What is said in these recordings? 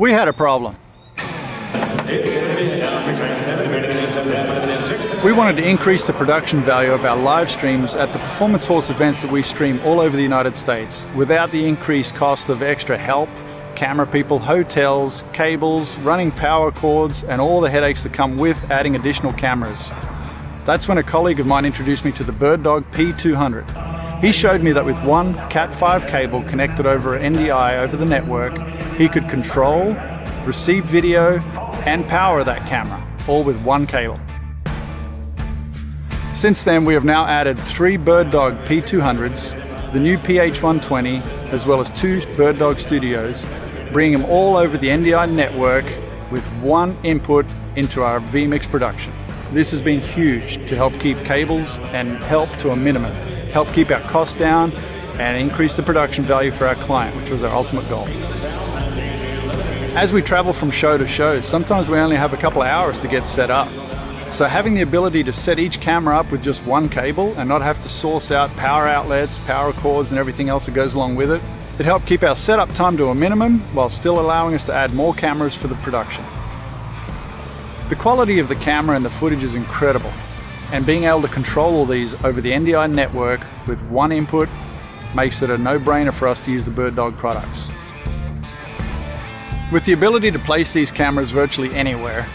We had a problem. We wanted to increase the production value of our live streams at the performance horse events that we stream all over the United States without the increased cost of extra help, camera people, hotels, cables, running power cords, and all the headaches that come with adding additional cameras. That's when a colleague of mine introduced me to the BirdDog P200. He showed me that with one Cat5 cable connected over NDI over the network, he could control, receive video, and power that camera, all with one cable. Since then, we have now added 3 BirdDog P200s, the new PH120, as well as 2 BirdDog Studios, bringing them all over the NDI network with one input into our vMix production. This has been huge to help keep cables and help to a minimum, help keep our costs down and increase the production value for our client, which was our ultimate goal. As we travel from show to show, sometimes we only have a couple of hours to get set up. So having the ability to set each camera up with just one cable and not have to source out power outlets, power cords and everything else that goes along with it, it helped keep our setup time to a minimum while still allowing us to add more cameras for the production. The quality of the camera and the footage is incredible, and being able to control all these over the NDI network with one input makes it a no-brainer for us to use the BirdDog products. With the ability to place these cameras virtually anywhere,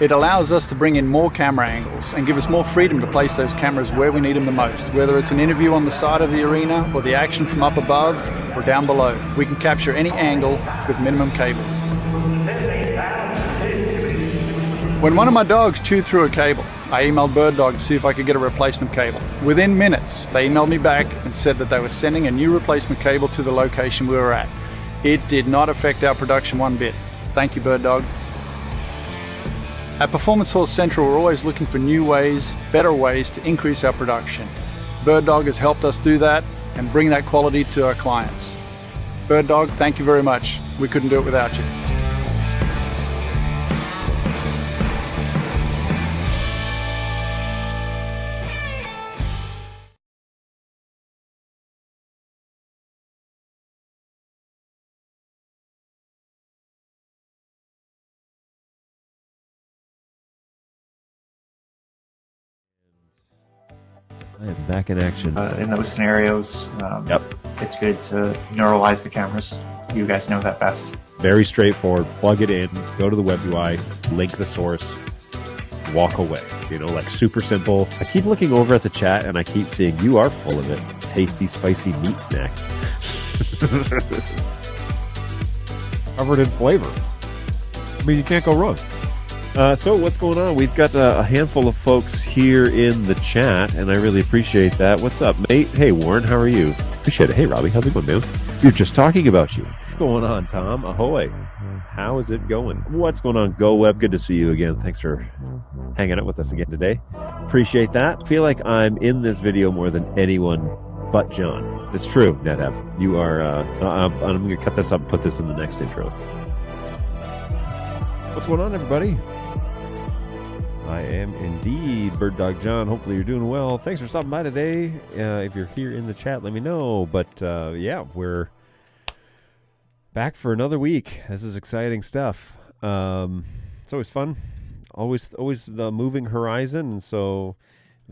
it allows us to bring in more camera angles and give us more freedom to place those cameras where we need them the most, whether it's an interview on the side of the arena or the action from up above or down below. We can capture any angle with minimum cables. When one of my dogs chewed through a cable, I emailed BirdDog to see if I could get a replacement cable. Within minutes, they emailed me back and said that they were sending a new replacement cable to the location we were at. It did not affect our production one bit. Thank you, BirdDog. At Performance Horse Central, we're always looking for new ways, better ways to increase our production. BirdDog has helped us do that and bring that quality to our clients. BirdDog, thank you very much. We couldn't do it without you. I am back in action. In those scenarios, it's good to neuralize the cameras. You guys know that best. Very straightforward. Plug it in, go to the web UI, link the source, walk away. You know, like super simple. I keep looking over at the chat and I keep seeing you are full of it. Tasty, spicy meat snacks. Covered in flavor. I mean, you can't go wrong. So what's going on? We've got a handful of folks here in the chat, and I really appreciate that. What's up, mate? Hey, Warren, how are you? Appreciate it. Hey, Robbie, how's it going, man? You're just talking about you. What's going on, Tom? Ahoy. How is it going? What's going on, Go Web? Good to see you again. Thanks for hanging out with us again today. Appreciate that. Feel like I'm in this video more than anyone but John. It's true, NetApp. You are, I'm going to cut this up and put this in the next intro. What's going on, everybody? I am indeed BirdDog John. Hopefully you're doing well. Thanks for stopping by today. If you're here in the chat, let me know. But yeah, we're back for another week. This is exciting stuff. It's always fun. Always the moving horizon. And so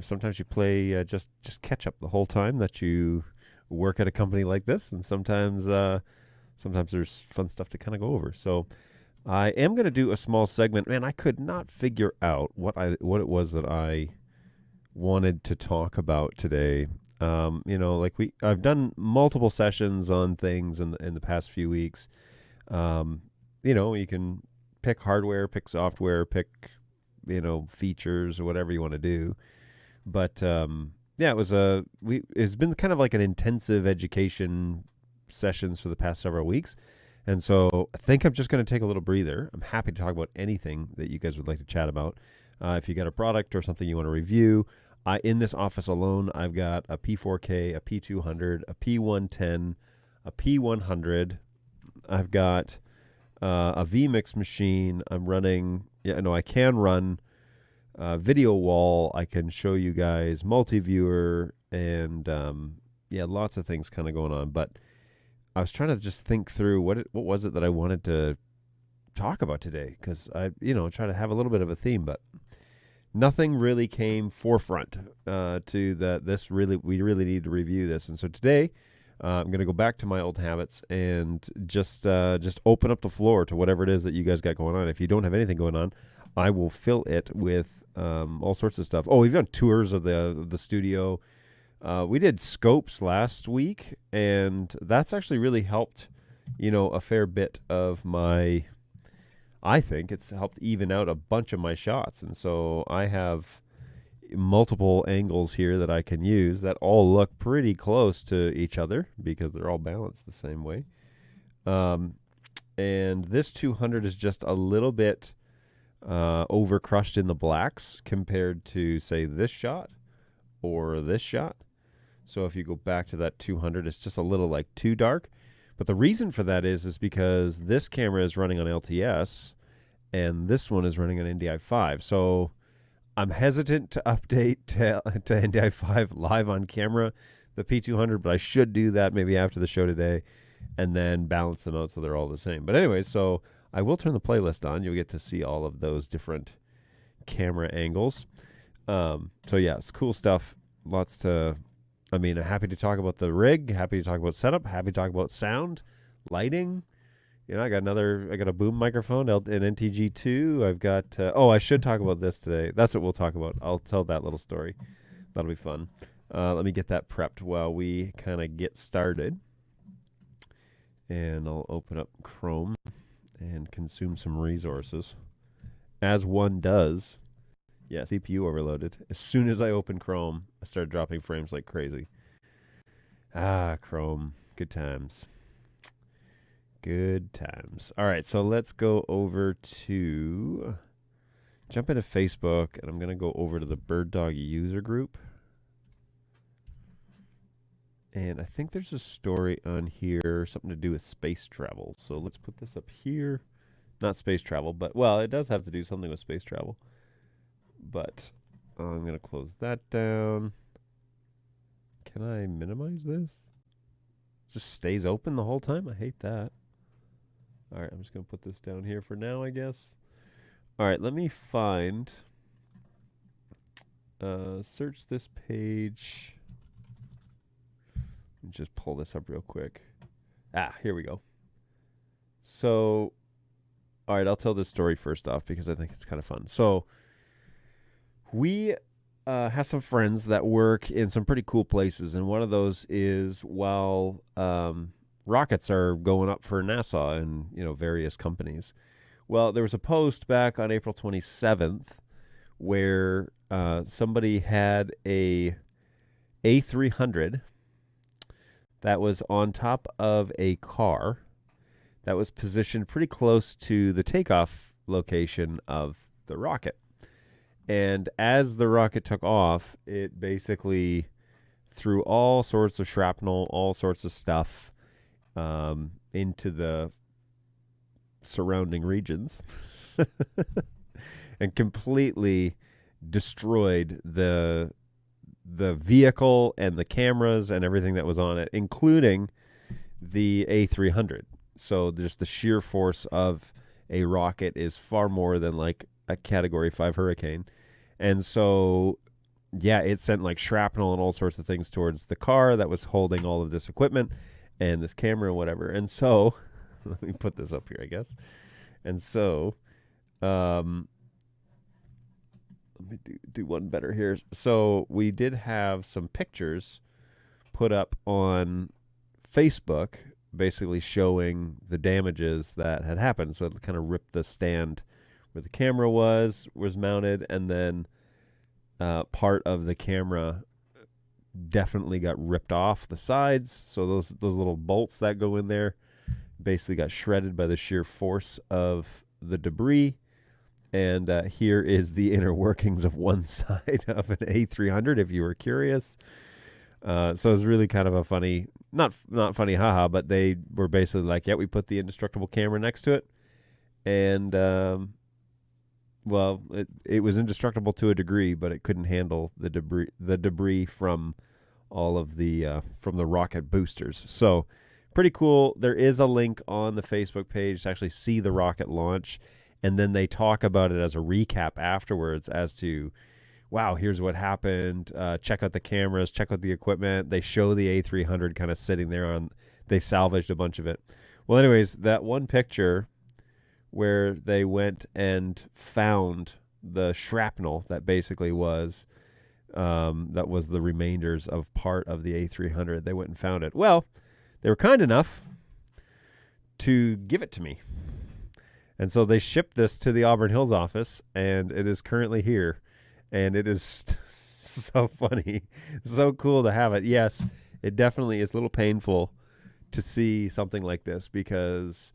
sometimes you play just catch up the whole time that you work at a company like this. And sometimes there's fun stuff to kind of go over. So I am going to do a small segment. Man, I could not figure out what it was that I wanted to talk about today. You know, like I've done multiple sessions on things in the past few weeks. You know, you can pick hardware, pick software, pick, you know, features or whatever you want to do. But yeah, it's been kind of like an intensive education sessions for the past several weeks. And so I think I'm just going to take a little breather. I'm happy to talk about anything that you guys would like to chat about. If you got a product or something you want to review, in this office alone, I've got a P4K, a P200, a P110, a P100. I've got a vMix machine. I'm running, I can run video wall. I can show you guys multi-viewer and lots of things kind of going on. But I was trying to just think through what was it that I wanted to talk about today, because I, try to have a little bit of a theme, but nothing really came forefront to that. We really need to review this, and so today I'm going to go back to my old habits and just open up the floor to whatever it is that you guys got going on. If you don't have anything going on, I will fill it with all sorts of stuff. Oh, we've done tours of the studio. We did scopes last week, and that's actually really helped, a fair bit of my. I think it's helped even out a bunch of my shots, and so I have multiple angles here that I can use that all look pretty close to each other because they're all balanced the same way. And this 200 is just a little bit over crushed in the blacks compared to, say, this shot or this shot. So if you go back to that 200, it's just a little like too dark. But the reason for that is because this camera is running on LTS and this one is running on NDI 5. So I'm hesitant to update to NDI 5 live on camera, the P200, but I should do that maybe after the show today and then balance them out so they're all the same. But anyway, so I will turn the playlist on. You'll get to see all of those different camera angles. So yeah, it's cool stuff. I'm happy to talk about the rig, happy to talk about setup, happy to talk about sound, lighting. I got a boom microphone, an NTG2. I've got, I should talk about this today. That's what we'll talk about. I'll tell that little story. That'll be fun. Let me get that prepped while we kind of get started. And I'll open up Chrome and consume some resources. As one does. Yeah, CPU overloaded. As soon as I open Chrome, I started dropping frames like crazy. Chrome. Good times. Good times. All right, so let's go over to... Jump into Facebook, and I'm going to go over to the BirdDog user group. And I think there's a story on here, something to do with space travel. So let's put this up here. Not space travel, but, well, it does have to do something with space travel. But I'm going to close that down. Can I minimize this? It just stays open the whole time? I hate that. All right, I'm just going to put this down here for now, I guess. All right, let me find... search this page. Let me just pull this up real quick. Here we go. So, all right, I'll tell this story first off because I think it's kind of fun. So... We have some friends that work in some pretty cool places, and one of those is while rockets are going up for NASA and various companies. Well, there was a post back on April 27th where somebody had a A300 that was on top of a car that was positioned pretty close to the takeoff location of the rocket. And as the rocket took off, it basically threw all sorts of shrapnel, all sorts of stuff into the surrounding regions and completely destroyed the vehicle and the cameras and everything that was on it, including the A300. So just the sheer force of a rocket is far more than like a Category 5 hurricane. And so, yeah, it sent like shrapnel and all sorts of things towards the car that was holding all of this equipment and this camera and whatever. And so, let me put this up here, I guess. And so, let me do one better here. So, we did have some pictures put up on Facebook basically showing the damages that had happened. So, it kind of ripped the stand where the camera was mounted, and then part of the camera definitely got ripped off the sides. So those little bolts that go in there basically got shredded by the sheer force of the debris. And here is the inner workings of one side of an A300, if you were curious. So it was really kind of a funny, not funny, haha, but they were basically like, yeah, we put the indestructible camera next to it. And, well, it was indestructible to a degree, but it couldn't handle the debris from all of the, from the rocket boosters. So pretty cool. There is a link on the Facebook page to actually see the rocket launch, and then they talk about it as a recap afterwards as to, wow, here's what happened. Check out the cameras, check out the equipment. They show the A300 kind of sitting there on. They've salvaged a bunch of it. Well, anyways, that one picture where they went and found the shrapnel that basically was that was the remainders of part of the A300. They went and found it. Well, they were kind enough to give it to me. And so they shipped this to the Auburn Hills office, and it is currently here. And it is so funny, so cool to have it. Yes, it definitely is a little painful to see something like this because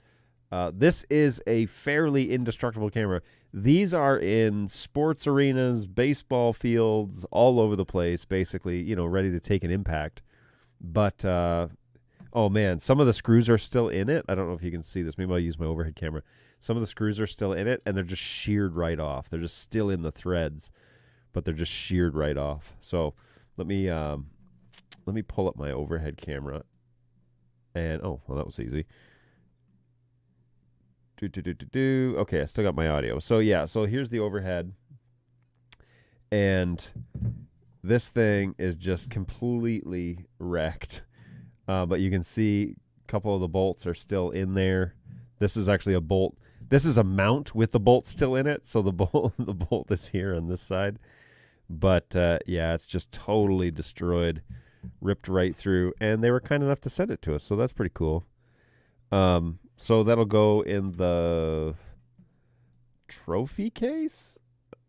this is a fairly indestructible camera. These are in sports arenas, baseball fields, all over the place, basically, ready to take an impact. But, oh man, some of the screws are still in it. I don't know if you can see this. Maybe I'll use my overhead camera. Some of the screws are still in it, and they're just sheared right off. They're just still in the threads, but they're just sheared right off. So let me pull up my overhead camera. And, oh, well, that was easy. Okay, I still got my audio. So, yeah, so here's the overhead. And this thing is just completely wrecked. But you can see a couple of the bolts are still in there. This is actually a bolt. This is a mount with the bolt still in it. So the bolt is here on this side. But, yeah, it's just totally destroyed, ripped right through. And they were kind enough to send it to us. So that's pretty cool. So that'll go in the trophy case.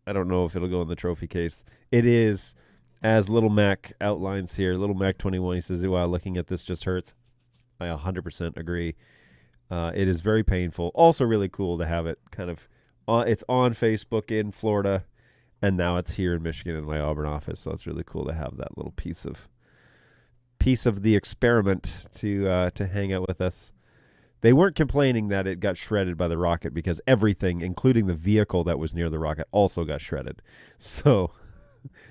I don't know if it'll go in the trophy case. It is, as Little Mac outlines here, Little Mac 21, he says, wow, looking at this just hurts. I 100% agree. It is very painful. Also really cool to have it kind of, it's on Facebook in Florida, and now it's here in Michigan in my Auburn office. So it's really cool to have that little piece of the experiment to hang out with us. They weren't complaining that it got shredded by the rocket because everything, including the vehicle that was near the rocket, also got shredded. So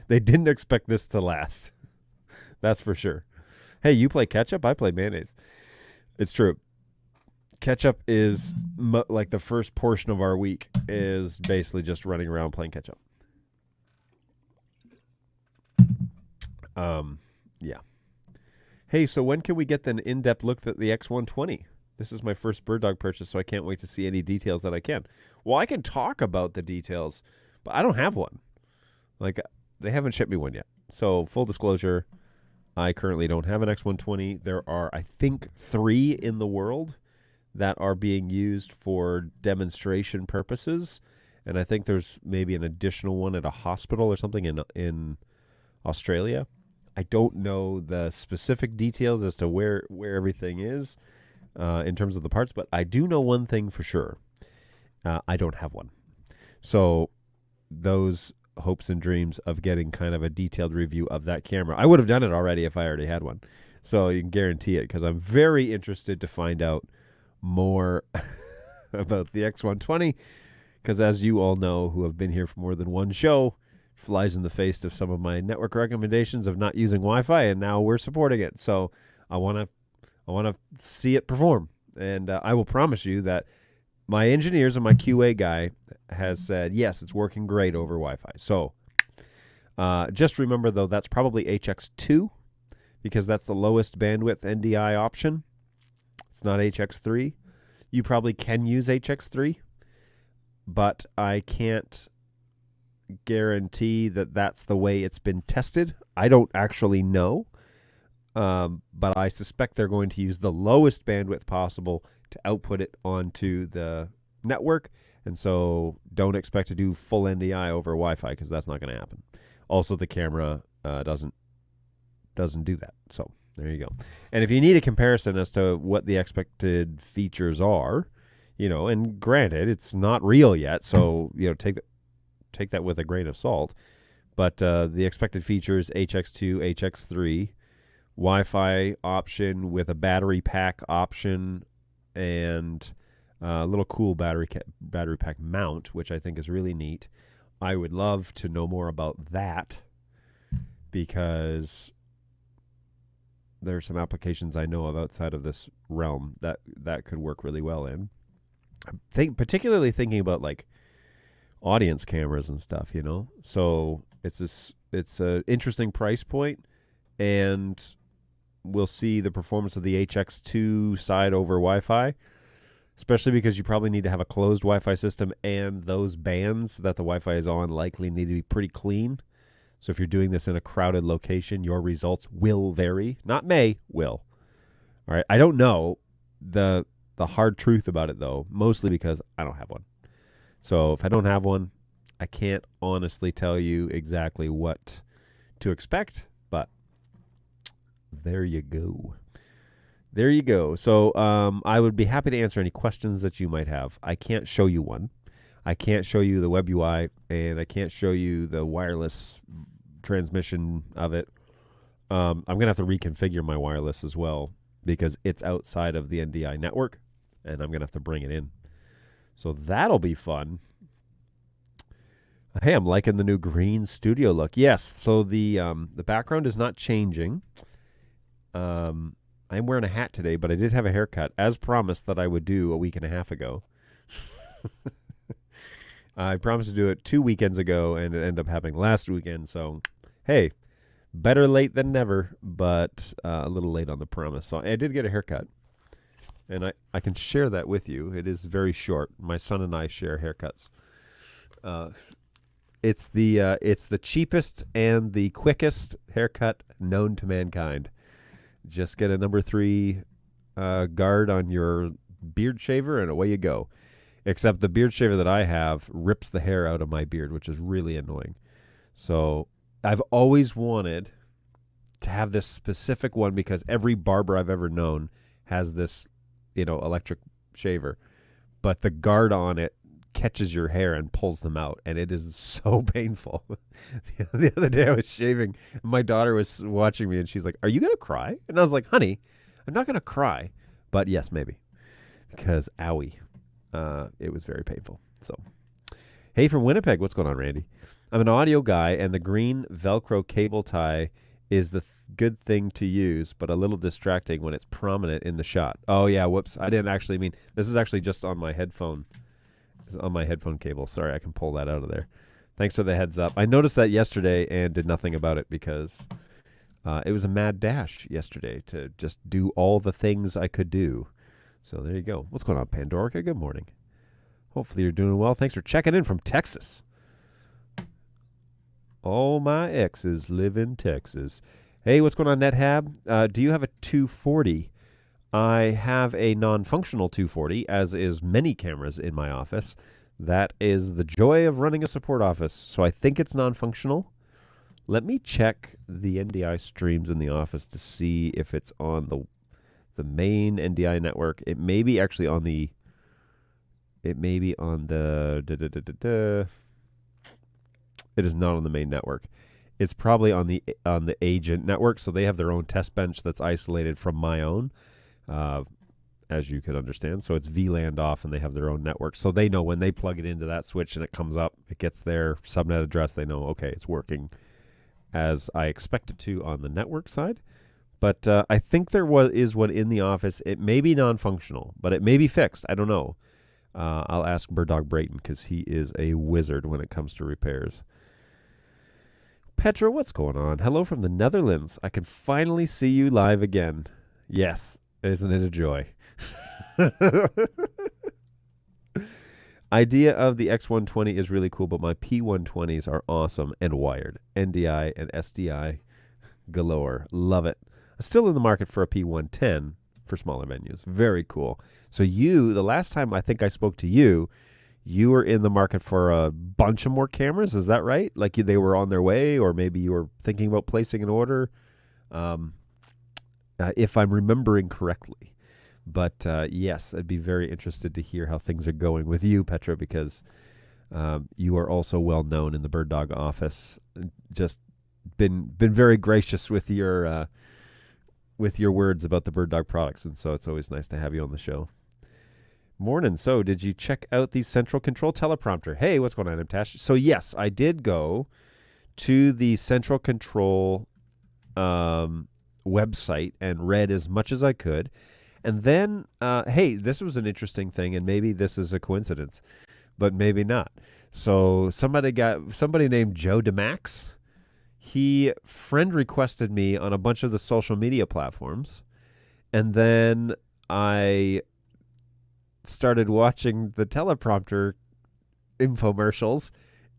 they didn't expect this to last. That's for sure. Hey, you play ketchup? I play mayonnaise. It's true. Ketchup is like the first portion of our week is basically just running around playing catch-up. Yeah. Hey, so when can we get an in-depth look at the X120? This is my first BirdDog purchase, so I can't wait to see any details that I can. Well, I can talk about the details, but I don't have one. Like, they haven't shipped me one yet. So, full disclosure, I currently don't have an X120. There are, I think, 3 in the world that are being used for demonstration purposes. And I think there's maybe an additional one at a hospital or something in Australia. I don't know the specific details as to where everything is in terms of the parts, but I do know one thing for sure. I don't have one. So those hopes and dreams of getting kind of a detailed review of that camera, I would have done it already if I already had one. So you can guarantee it because I'm very interested to find out more about the X120 because as you all know who have been here for more than one show, flies in the face of some of my network recommendations of not using Wi-Fi, and now we're supporting it. So I want to see it perform, and I will promise you that my engineers and my QA guy has said, yes, it's working great over Wi-Fi. So just remember, though, that's probably HX2 because that's the lowest bandwidth NDI option. It's not HX3. You probably can use HX3, but I can't guarantee that that's the way it's been tested. I don't actually know, but I suspect they're going to use the lowest bandwidth possible to output it onto the network, and so don't expect to do full NDI over Wi-Fi because that's not going to happen. Also, the camera doesn't do that, so there you go. And if you need a comparison as to what the expected features are, and granted, it's not real yet, so take that with a grain of salt. But the expected features, HX2, HX3, Wi-Fi option with a battery pack option, and a little cool battery pack mount, which I think is really neat. I would love to know more about that because there's some applications I know of outside of this realm that could work really well in. Particularly thinking about like audience cameras and stuff, you know. So it's an interesting price point, and we'll see the performance of the HX2 side over Wi-Fi, especially because you probably need to have a closed Wi-Fi system, and those bands that the Wi-Fi is on likely need to be pretty clean. So if you're doing this in a crowded location, your results will vary. Not may, will. All right. I don't know the hard truth about it, though, mostly because I don't have one. So if I don't have one, I can't honestly tell you exactly what to expect, but there you go. There you go. So I would be happy to answer any questions that you might have. I can't show you one. I can't show you the web UI, and I can't show you the wireless transmission of it. I'm going to have to reconfigure my wireless as well because it's outside of the NDI network, and I'm going to have to bring it in. So that'll be fun. Hey, I'm liking the new green studio look. Yes, so the background is not changing. I'm wearing a hat today, but I did have a haircut, as promised that I would do a week and a half ago. I promised to do it 2 weekends ago, and it ended up happening last weekend. So, hey, better late than never, but a little late on the promise. So I did get a haircut, and I can share that with you. It is very short. My son and I share haircuts. It's the cheapest and the quickest haircut known to mankind. Just get a number 3 guard on your beard shaver, and away you go. Except the beard shaver that I have rips the hair out of my beard, which is really annoying. So I've always wanted to have this specific one because every barber I've ever known has this, electric shaver. But the guard on it catches your hair and pulls them out, and it is so painful. The other day I was shaving, and my daughter was watching me, and she's like, "Are you going to cry?" And I was like, "Honey, I'm not going to cry." But yes, maybe. Because, owie. It was very painful. So, hey, from Winnipeg, what's going on, Randy? I'm an audio guy, and the green Velcro cable tie is the good thing to use, but a little distracting when it's prominent in the shot. Oh, yeah, whoops. I didn't actually mean, this is actually just on my headphone. It's on my headphone cable. Sorry, I can pull that out of there. Thanks for the heads up. I noticed that yesterday and did nothing about it because it was a mad dash yesterday to just do all the things I could do. So there you go. What's going on, Pandorica? Good morning. Hopefully you're doing well. Thanks for checking in from Texas. All my exes live in Texas. Hey, what's going on, NetHab? Do you have a 240? I have a non-functional 240, as is many cameras in my office. That is the joy of running a support office. So I think it's non-functional. Let me check the NDI streams in the office to see if it's on the main NDI network. It may be actually on the. It may be on the. It is not on the main network. It's probably on the agent network. So they have their own test bench that's isolated from my own, as you could understand. So it's VLANed off, and they have their own network. So they know when they plug it into that switch and it comes up, it gets their subnet address. They know, okay, it's working as I expect it to on the network side. But I think there is one in the office. It may be non-functional, but it may be fixed. I don't know. I'll ask BirdDog Brayton because he is a wizard when it comes to repairs. Petra, what's going on? Hello from the Netherlands. I can finally see you live again. Yes, isn't it a joy? Idea of the X120 is really cool, but my P120s are awesome and wired. NDI and SDI galore. Love it. Still in the market for a P110 for smaller venues. Very cool. So the last time I think I spoke to you, you were in the market for a bunch of more cameras. Is that right? Like they were on their way, or maybe you were thinking about placing an order, if I'm remembering correctly. But yes, I'd be very interested to hear how things are going with you, Petra, because you are also well known in the BirdDog office. Just been very gracious with your words about the BirdDog products, and so it's always nice to have you on the show. Morning. So did you check out the central control teleprompter? Hey, what's going on, Tash? So yes, I did go to the central control website and read as much as I could. And then, hey, this was an interesting thing, and maybe this is a coincidence, but maybe not. So somebody named Joe DeMax. He friend requested me on a bunch of the social media platforms, and then I started watching the teleprompter infomercials,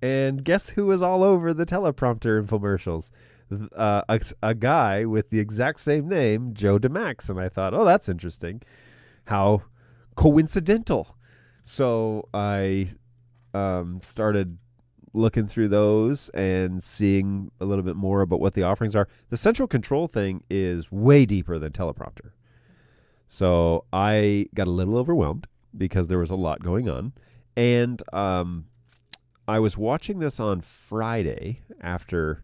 and guess who was all over the teleprompter infomercials? A guy with the exact same name, Joe DeMax. And I thought, oh, that's interesting. How coincidental. So I started looking through those and seeing a little bit more about what the offerings are. The central control thing is way deeper than teleprompter. So I got a little overwhelmed because there was a lot going on. And I was watching this on Friday after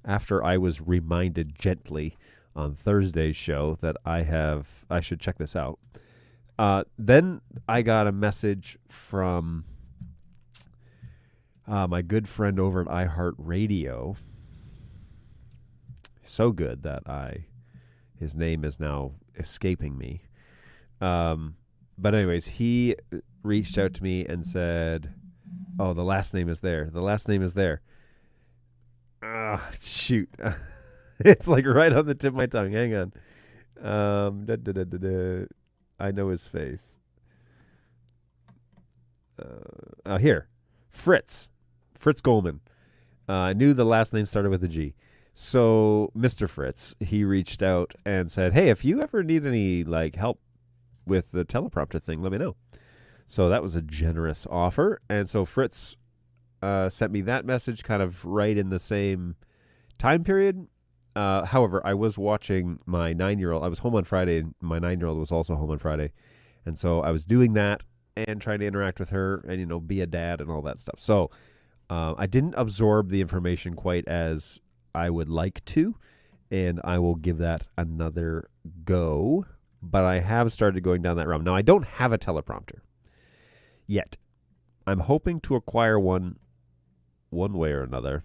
I was reminded gently on Thursday's show that I should check this out. Then I got a message from my good friend over at iHeartRadio. So good that his name is now escaping me. But anyways, he reached out to me and said, oh, the last name is there. The last name is there. Shoot. It's like right on the tip of my tongue. Hang on. I know his face. Here. Fritz Goldman. I knew the last name started with a G. So Mr. Fritz, he reached out and said, hey, if you ever need any help with the teleprompter thing, let me know. So that was a generous offer. And so Fritz sent me that message kind of right in the same time period. However, I was watching my 9-year-old. I was home on Friday, and my 9-year-old was also home on Friday. And so I was doing that and trying to interact with her and, be a dad and all that stuff. So I didn't absorb the information quite as I would like to, and I will give that another go. But I have started going down that route. Now, I don't have a teleprompter yet. I'm hoping to acquire one way or another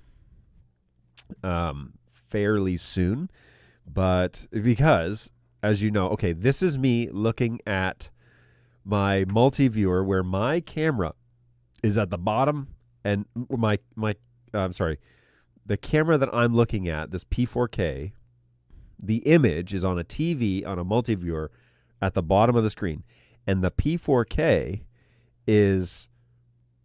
fairly soon. But because, as you know, okay, this is me looking at my multi-viewer where my camera is at the bottom, and the camera that I'm looking at, this P4K, the image is on a TV, on a multi-viewer at the bottom of the screen. And the P4K is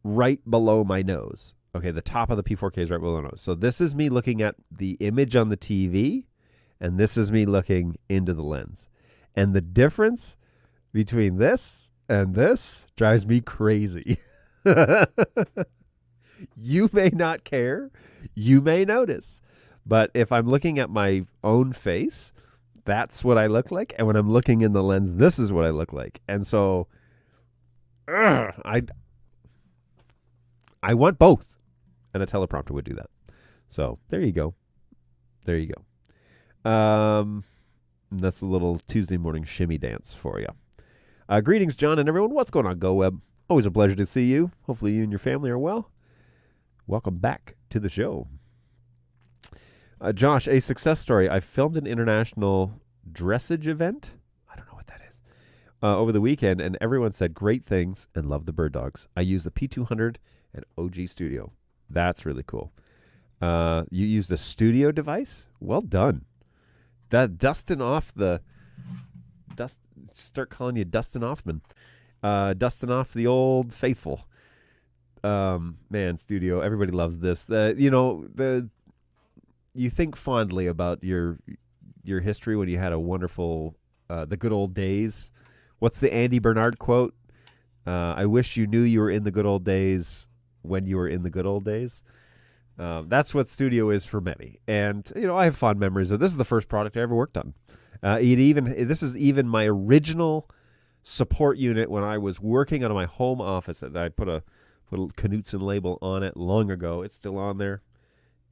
right below my nose. Okay, the top of the P4K is right below my nose. So this is me looking at the image on the TV, and this is me looking into the lens. And the difference between this and this drives me crazy. You may not care. You may notice. But if I'm looking at my own face, that's what I look like. And when I'm looking in the lens, this is what I look like. And so I want both. And a teleprompter would do that. So there you go. There you go. That's a little Tuesday morning shimmy dance for you. Greetings, John and everyone. What's going on, GoWeb? Always a pleasure to see you. Hopefully you and your family are well. Welcome back to the show. Josh, a success story. I filmed an international dressage event. I don't know what that is. Over the weekend, and everyone said great things and loved the bird dogs. I used the P200 and OG Studio. That's really cool. You used a studio device? Well done. That dusting off the start calling you Dustin Hoffman. Dusting off the old faithful. Man, studio. Everybody loves this. You think fondly about your history when you had a wonderful, the good old days. What's the Andy Bernard quote? I wish you knew you were in the good old days when you were in the good old days. That's what studio is for many. And, I have fond memories of this. Is the first product I ever worked on. This is even my original support unit when I was working out of my home office. And I put a Knutson label on it long ago. It's still on there.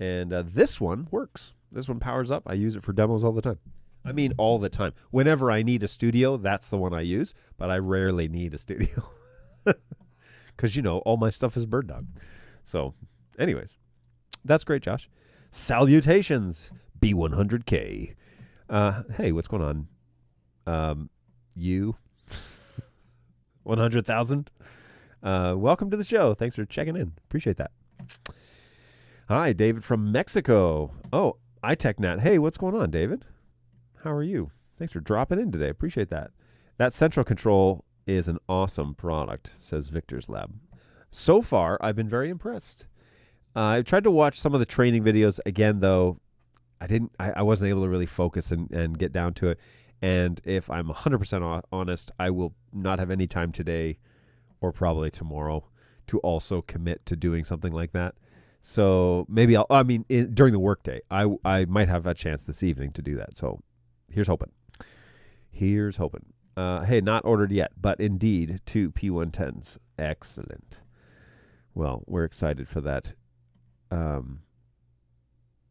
And this one works. This one powers up. I use it for demos all the time. I mean, all the time. Whenever I need a studio, that's the one I use. But I rarely need a studio. Because, all my stuff is BirdDog. So, anyways. That's great, Josh. Salutations, B100K. Hey, what's going on? You 100,000. Welcome to the show. Thanks for checking in. Appreciate that. Hi, David from Mexico. Oh, iTechNet. Hey, what's going on, David? How are you? Thanks for dropping in today. Appreciate that. That central control is an awesome product, says Victor's Lab. So far, I've been very impressed. I've tried to watch some of the training videos again, though. I wasn't able to really focus and get down to it. And if I'm 100% honest, I will not have any time today or probably tomorrow to also commit to doing something like that. So maybe during the workday, I might have a chance this evening to do that. So here's hoping. Hey, not ordered yet, but indeed 2 P110s. Excellent. Well, we're excited for that.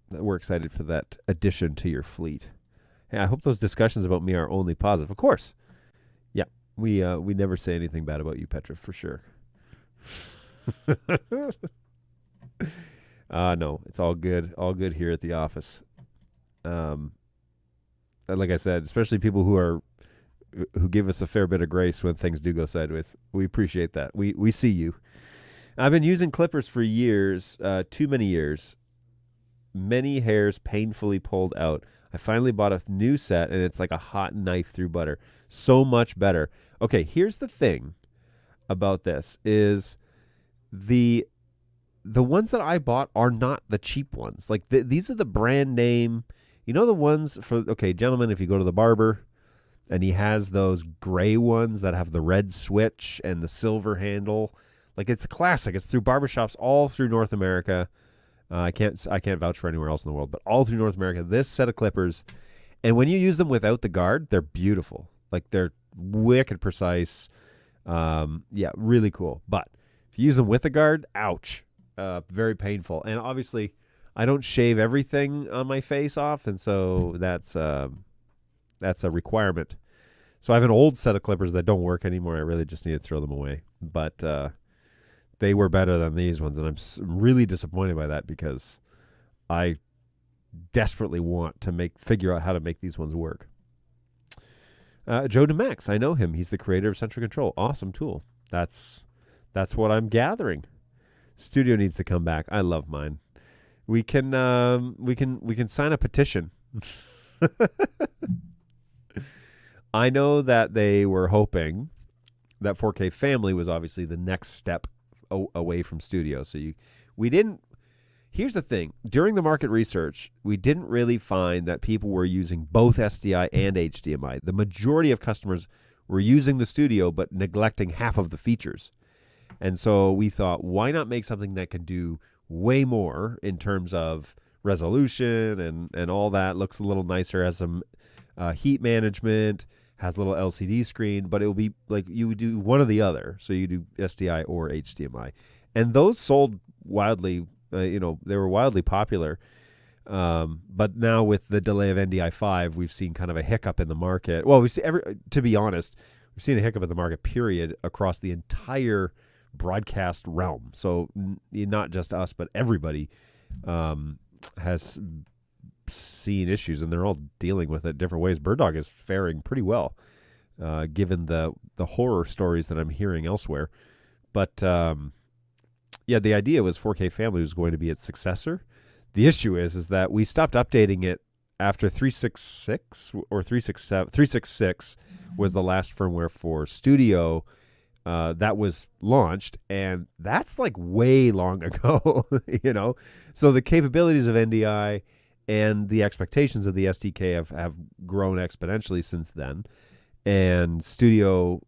We're excited for that addition to your fleet. Hey, I hope those discussions about me are only positive. Of course. Yeah, we never say anything bad about you, Petra, for sure. No, it's all good. All good here at the office. Like I said, especially people who give us a fair bit of grace when things do go sideways. We appreciate that. We see you. I've been using clippers for years, too many years. Many hairs painfully pulled out. I finally bought a new set, and it's like a hot knife through butter. So much better. Okay, here's the thing about this is the ones that I bought are not the cheap ones. Like these are the brand name. You know the ones for, okay, gentlemen, if you go to the barber and he has those gray ones that have the red switch and the silver handle, like it's a classic. It's through barbershops all through North America. I can't vouch for anywhere else in the world, but all through North America, this set of clippers, and when you use them without the guard, they're beautiful. Like they're wicked precise. Yeah, really cool. But if you use them with the guard, ouch. Very painful. And obviously, I don't shave everything on my face off, and so that's a requirement. So I have an old set of clippers that don't work anymore. I really just need to throw them away. But they were better than these ones, and I'm really disappointed by that because I desperately want to figure out how to make these ones work. Joe DeMax, I know him. He's the creator of Central Control. Awesome tool. That's what I'm gathering. Studio needs to come back. I love mine. We can sign a petition. I know that they were hoping that 4K Family was obviously the next step away from Studio. So we didn't. Here's the thing. During the market research, we didn't really find that people were using both SDI and HDMI. The majority of customers were using the Studio but neglecting half of the features. And so we thought, why not make something that can do way more in terms of resolution and all that? Looks a little nicer, has some heat management, has a little LCD screen, but it will be like you would do one or the other. So you do SDI or HDMI. And those sold wildly, they were wildly popular. But now with the delay of NDI 5, we've seen kind of a hiccup in the market. Well, to be honest, we've seen a hiccup in the market, period, across the entire broadcast realm. So not just us, but everybody has seen issues, and they're all dealing with it different ways. BirdDog is faring pretty well, given the horror stories that I'm hearing elsewhere. But yeah, the idea was 4K Family was going to be its successor. The issue is that we stopped updating it after 366 or 367. 366 was the last firmware for Studio that was launched, and that's like way long ago, So the capabilities of NDI and the expectations of the SDK have grown exponentially since then. And Studio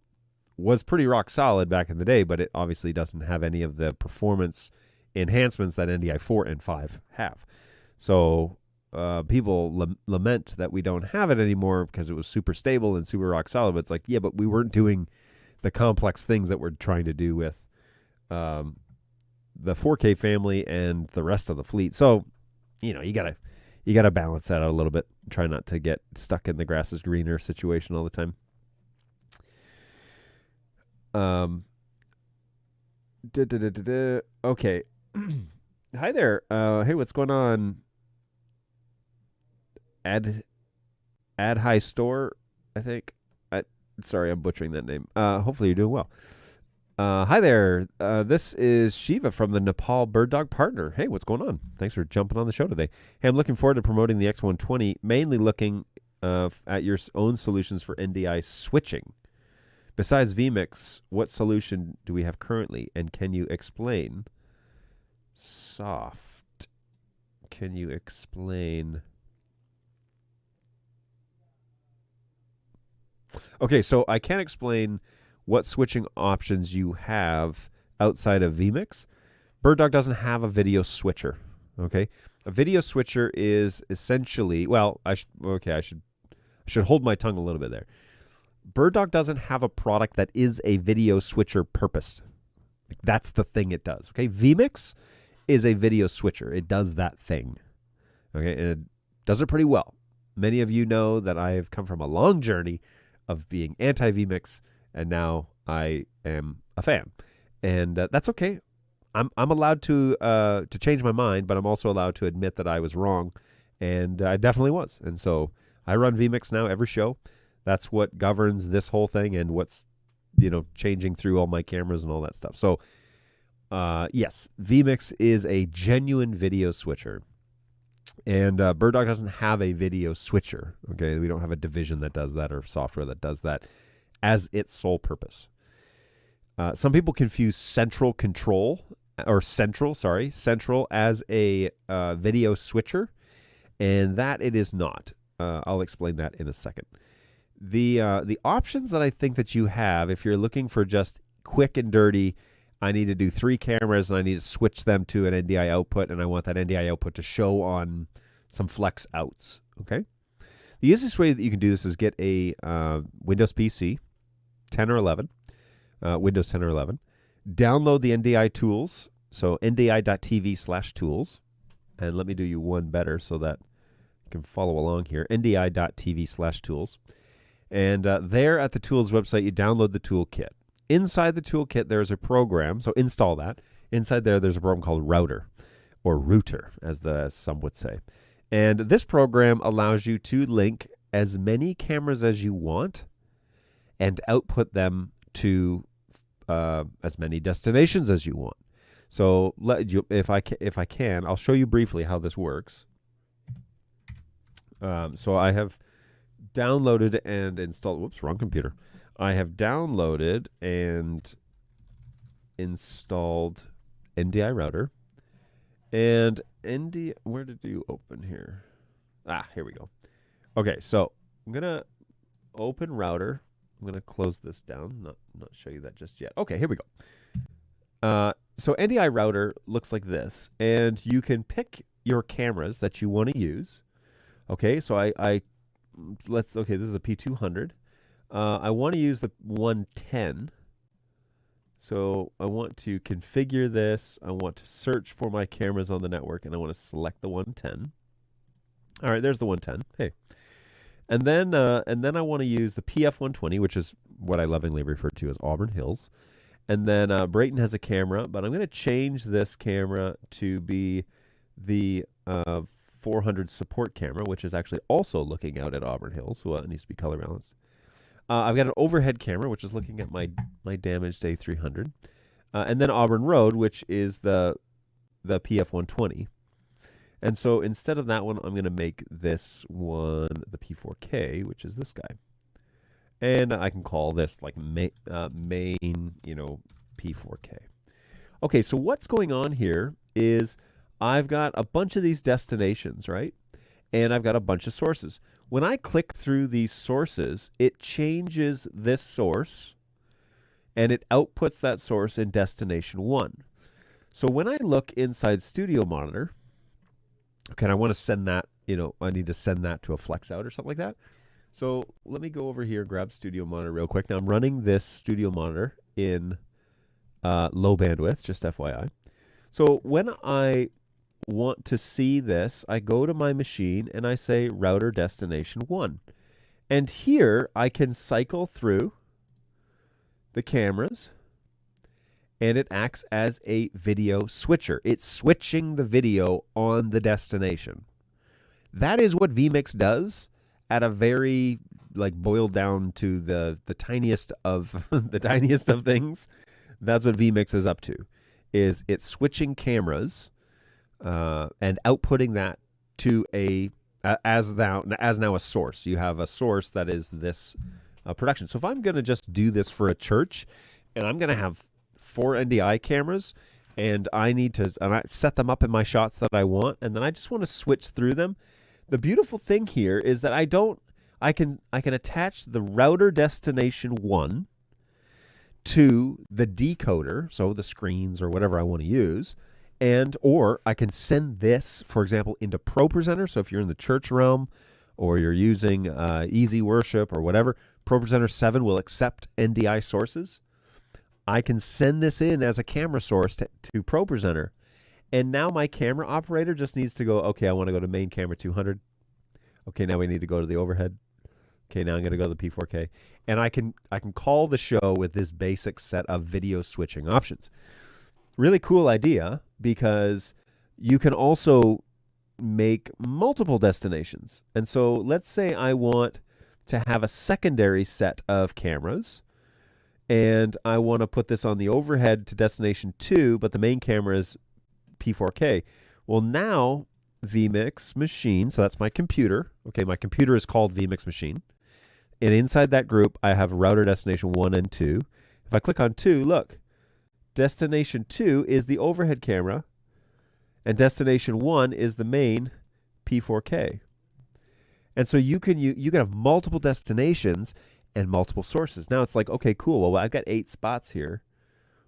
was pretty rock solid back in the day, but it obviously doesn't have any of the performance enhancements that NDI 4 and 5 have. So people lament that we don't have it anymore because it was super stable and super rock solid. But it's like, yeah, but we weren't doing the complex things that we're trying to do with the 4K Family and the rest of the fleet. So, you gotta balance that out a little bit. Try not to get stuck in the grass is greener situation all the time. Okay. Hi there. Hey, what's going on? Ad High Store, I think. Sorry, I'm butchering that name. Hopefully you're doing well. Hi there. This is Shiva from the Nepal BirdDog Partner. Hey, what's going on? Thanks for jumping on the show today. Hey, I'm looking forward to promoting the X120, mainly looking at your own solutions for NDI switching. Besides vMix, what solution do we have currently, and can you explain? Soft. Can you explain? Okay, so I can't explain what switching options you have outside of vMix. BirdDog doesn't have a video switcher. Okay, a video switcher is essentially, well, I should hold my tongue a little bit there. BirdDog doesn't have a product that is a video switcher purpose. Like, that's the thing it does. Okay, vMix is a video switcher. It does that thing. Okay, and it does it pretty well. Many of you know that I have come from a long journey of being anti-vMix, and now I am a fan, and that's okay. I'm allowed to change my mind, but I'm also allowed to admit that I was wrong, and I definitely was. And so I run vMix now every show. That's what governs this whole thing, and what's changing through all my cameras and all that stuff. So yes, vMix is a genuine video switcher. And BirdDog doesn't have a video switcher. Okay, we don't have a division that does that or software that does that as its sole purpose. Some people confuse central as a video switcher, and that it is not. I'll explain that in a second. The options that I think that you have, if you're looking for just quick and dirty, I need to do 3 cameras and I need to switch them to an NDI output, and I want that NDI output to show on some flex outs. Okay, the easiest way that you can do this is get a Windows PC 10 or 11, Windows 10 or 11. Download the NDI tools, so ndi.tv/tools, and let me do you one better so that you can follow along here. ndi.tv/tools, and there at the tools website you download the toolkit. Inside the toolkit, there's a program, so install that. Inside there's a program called Router, or Router, as some would say. And this program allows you to link as many cameras as you want and output them to as many destinations as you want. So if I can, I'll show you briefly how this works. So I have downloaded and installed, whoops, wrong computer. I have downloaded and installed NDI Router. And where did you open here? Here we go. Okay, so I'm going to open Router. I'm going to close this down, not show you that just yet. Okay, here we go. So NDI Router looks like this, and you can pick your cameras that you want to use. Okay, so okay, this is the P200. I want to use the 110. So I want to configure this. I want to search for my cameras on the network, and I want to select the 110. All right, there's the 110. Hey. And then I want to use the PF120, which is what I lovingly refer to as Auburn Hills. And then Brayton has a camera, but I'm going to change this camera to be the 400 support camera, which is actually also looking out at Auburn Hills, so it needs to be color balanced. I've got an overhead camera, which is looking at my damaged A300. And then Auburn Road, which is the PF120. And so instead of that one, I'm going to make this one the P4K, which is this guy. And I can call this like main, P4K. Okay, so what's going on here is I've got a bunch of these destinations, right? And I've got a bunch of sources. When I click through these sources, it changes this source, and it outputs that source in destination 1. So when I look inside Studio Monitor, okay, I want to send that, I need to send that to a flex out or something like that. So let me go over here and grab Studio Monitor real quick. Now I'm running this Studio Monitor in low bandwidth, just FYI. So when I want to see this, I go to my machine and I say router destination 1. And here I can cycle through the cameras, and it acts as a video switcher. It's switching the video on the destination. That is what vMix does at a very like boiled down to the tiniest of the tiniest of things, that's what vMix is up to. Is it's switching cameras and outputting that to as now a source. You have a source that is this production. So if I'm going to just do this for a church, and I'm going to have 4 NDI cameras, and I set them up in my shots that I want, and then I just want to switch through them. The beautiful thing here is that I can attach the router destination 1 to the decoder, so the screens or whatever I want to use, or I can send this, for example, into ProPresenter. So if you're in the church realm or you're using Easy Worship or whatever, ProPresenter 7 will accept NDI sources. I can send this in as a camera source to ProPresenter. And now my camera operator just needs to go, okay, I want to go to main camera 200. Okay, now we need to go to the overhead. Okay, now I'm going to go to the P4K. And I can call the show with this basic set of video switching options. Really cool idea, because you can also make multiple destinations. And so let's say I want to have a secondary set of cameras, and I want to put this on the overhead to destination 2, but the main camera is P4K. Well, now vMix Machine, so that's my computer. Okay, my computer is called vMix Machine. And inside that group, I have router destination 1 and 2. If I click on 2, look, destination 2 is the overhead camera, and destination 1 is the main P4K. And so you can have multiple destinations and multiple sources. Now it's like, okay, cool. Well, I've got 8 spots here.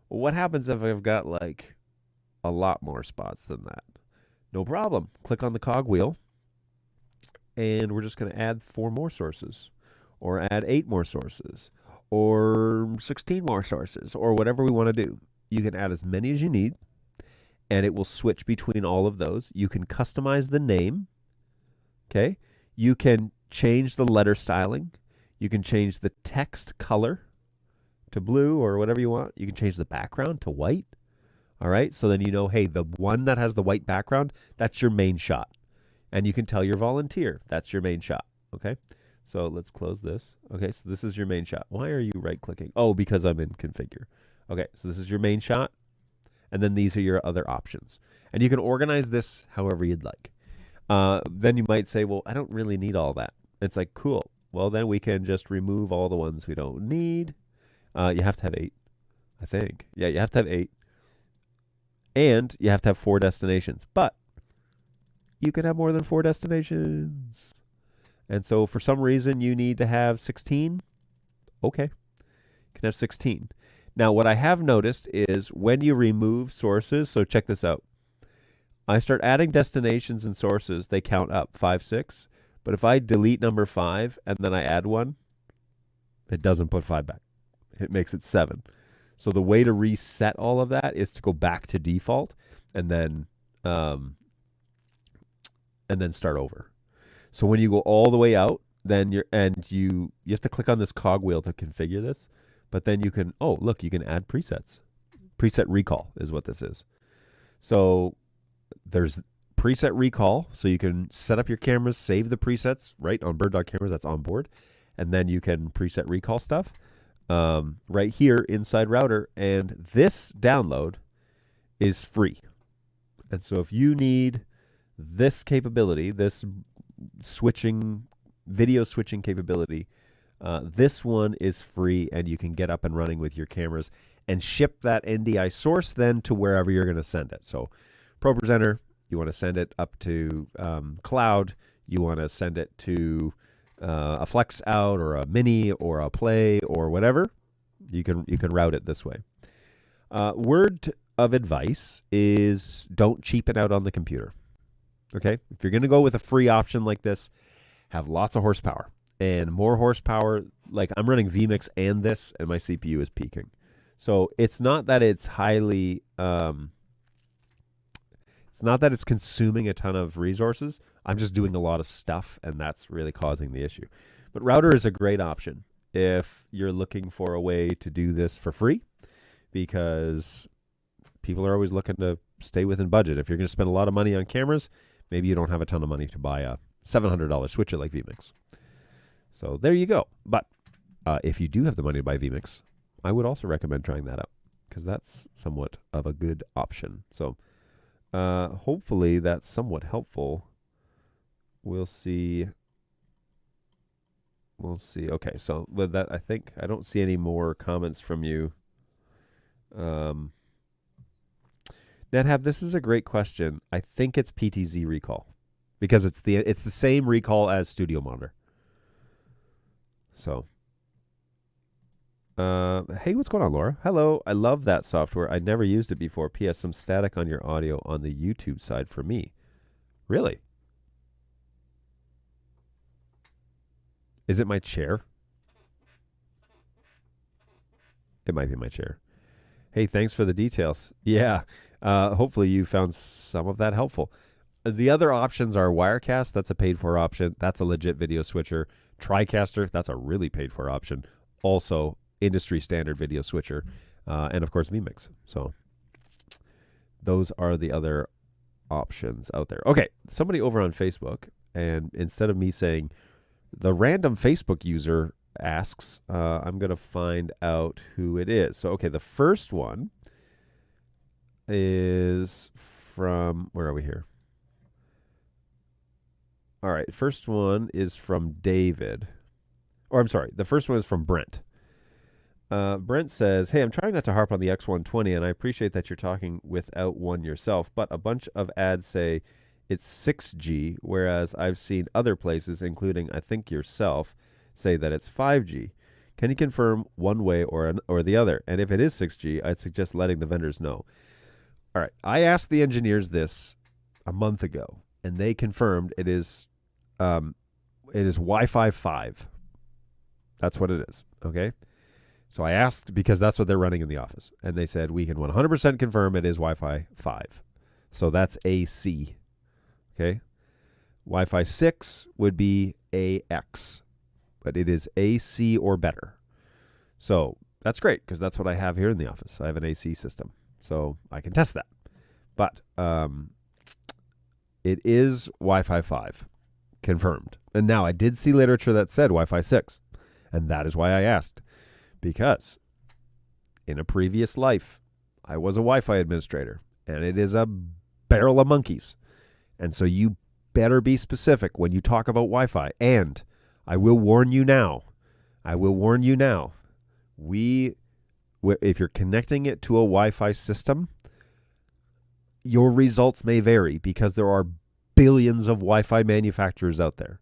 Well, what happens if I've got like a lot more spots than that? No problem. Click on the cogwheel, and we're just going to add 4 more sources, or add 8 more sources, or 16 more sources, or whatever we want to do. You can add as many as you need, and it will switch between all of those. You can customize the name. Okay. You can change the letter styling. You can change the text color to blue or whatever you want. You can change the background to white. All right. So then you know, hey, the one that has the white background, that's your main shot. And you can tell your volunteer that's your main shot. Okay. So let's close this. Okay. So this is your main shot. Why are you right clicking? Oh, because I'm in configure. Okay. So this is your main shot. And then these are your other options. And you can organize this however you'd like. Then you might say, well, I don't really need all that. It's like, cool. Well, then we can just remove all the ones we don't need. You have to have 8, I think. Yeah, you have to have 8. And you have to have 4 destinations. But you can have more than 4 destinations. And so for some reason you need to have 16. Okay. You can have 16. Now, what I have noticed is when you remove sources, so check this out. I start adding destinations and sources, they count up 5, 6. But if I delete number 5 and then I add 1, it doesn't put 5 back. It makes it 7. So the way to reset all of that is to go back to default and then start over. So when you go all the way out, then you have to click on this cogwheel to configure this. But then you can, oh, look, you can add presets. Preset recall is what this is. So there's preset recall. So you can set up your cameras, save the presets, right, on BirdDog cameras, that's on board. And then you can preset recall stuff right here inside router. And this download is free. And so if you need this capability, this video switching capability, this one is free, and you can get up and running with your cameras and ship that NDI source then to wherever you're going to send it. So ProPresenter, you want to send it up to cloud, you want to send it to a Flex Out or a Mini or a Play or whatever, you can route it this way. Word of advice is don't cheapen out on the computer. Okay? If you're going to go with a free option like this, have lots of horsepower. And more horsepower, like I'm running vMix and this, and my CPU is peaking. So it's not that it's highly, it's not that it's consuming a ton of resources. I'm just doing a lot of stuff, and that's really causing the issue. But router is a great option if you're looking for a way to do this for free, because people are always looking to stay within budget. If you're going to spend a lot of money on cameras, maybe you don't have a ton of money to buy a $700 switcher like vMix. So there you go. But if you do have the money to buy vMix, I would also recommend trying that out because that's somewhat of a good option. So hopefully that's somewhat helpful. We'll see. We'll see. Okay, so with that, I think I don't see any more comments from you. NetHab, this is a great question. I think it's PTZ recall because it's the same recall as Studio Monitor. So, hey, what's going on, Laura? Hello, I love that software. I never used it before. P.S. Some static on your audio on the YouTube side for me. Really? Is it my chair? It might be my chair. Hey, thanks for the details. Yeah, hopefully you found some of that helpful. The other options are Wirecast. That's a paid-for option. That's a legit video switcher. TriCaster. That's a really paid-for option. Also, industry standard video switcher. And, of course, vMix. So those are the other options out there. Okay, somebody over on Facebook, and instead of me saying the random Facebook user asks, I'm going to find out who it is. So, okay, the first one is from, where are we here? All right, first one is from David. Or I'm sorry, the first one is from Brent. Brent says, hey, I'm trying not to harp on the X120, and I appreciate that you're talking without one yourself, but a bunch of ads say it's 6G, whereas I've seen other places, including I think yourself, say that it's 5G. Can you confirm one way or the other? And if it is 6G, I'd suggest letting the vendors know. All right, I asked the engineers this a month ago, and they confirmed it is Wi-Fi 5. That's what it is, okay? So I asked because that's what they're running in the office, and they said we can 100% confirm it is Wi-Fi 5. So that's AC, okay? Wi-Fi 6 would be AX, but it is AC or better. So that's great because that's what I have here in the office. I have an AC system, so I can test that. But it is Wi-Fi 5 confirmed. And now I did see literature that said Wi-Fi 6, and that is why I asked. Because in a previous life, I was a Wi-Fi administrator, and it is a barrel of monkeys. And so you better be specific when you talk about Wi-Fi. And I will warn you now. If you're connecting it to a Wi-Fi system, your results may vary because there are billions of Wi-Fi manufacturers out there.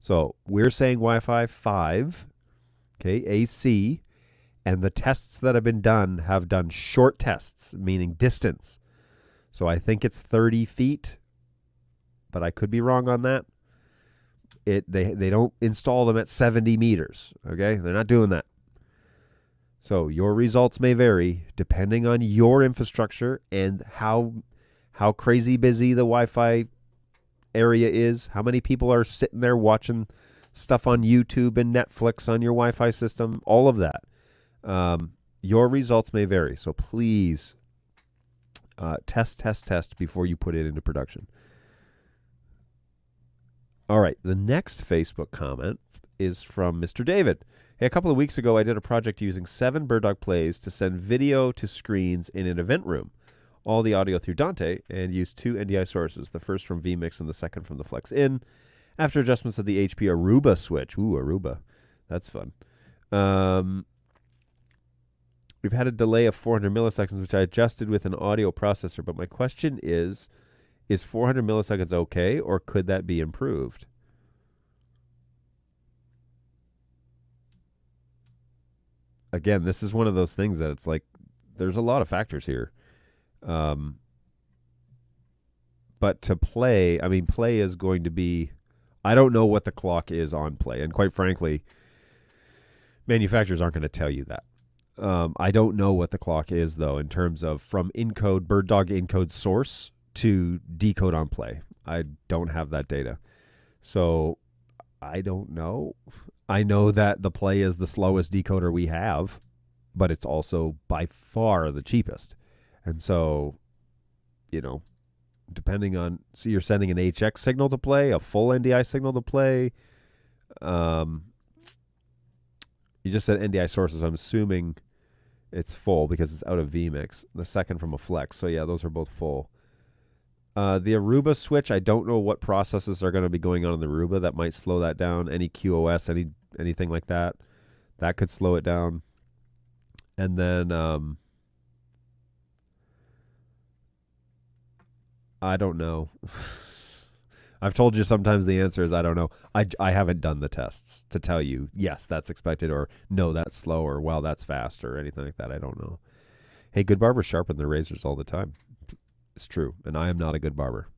So we're saying Wi-Fi 5, okay, AC, and the tests that have been done have done short tests, meaning distance. So I think it's 30 feet, but I could be wrong on that. They don't install them at 70 meters, okay? They're not doing that. So your results may vary depending on your infrastructure and how crazy busy the Wi-Fi area is, how many people are sitting there watching stuff on YouTube and Netflix on your Wi-Fi system, all of that. Your results may vary, so please test before you put it into production. All right, the next Facebook comment is from Mr. David. Hey, a couple of weeks ago, I did a project using 7 BirdDog plays to send video to screens in an event room, all the audio through Dante, and used 2 NDI sources, the first from vMix and the second from the Flex-In, after adjustments of the HP Aruba switch. Ooh, Aruba. That's fun. We've had a delay of 400 milliseconds, which I adjusted with an audio processor, but my question is 400 milliseconds okay, or could that be improved? Again, this is one of those things that it's like there's a lot of factors here. But to play, I mean, play is going to be, I don't know what the clock is on play. And quite frankly, manufacturers aren't going to tell you that. I don't know what the clock is, though, in terms of from encode, BirdDog encode source to decode on play. I don't have that data. So I don't know. I know that the play is the slowest decoder we have, but it's also by far the cheapest. And so, you know, depending on, so you're sending an HX signal to play, a full NDI signal to play, You just said NDI sources. I'm assuming it's full because it's out of vMix. The second from a Flex. So, yeah, those are both full. The Aruba switch, I don't know what processes are going to be going on in the Aruba that might slow that down. Any QoS, anything like that. That could slow it down. And then I don't know. I've told you sometimes the answer is I don't know. I haven't done the tests to tell you, yes, that's expected, or no, that's slow, or wow, that's fast, or anything like that. I don't know. Hey, good barbers sharpen their razors all the time. It's true, and I am not a good barber.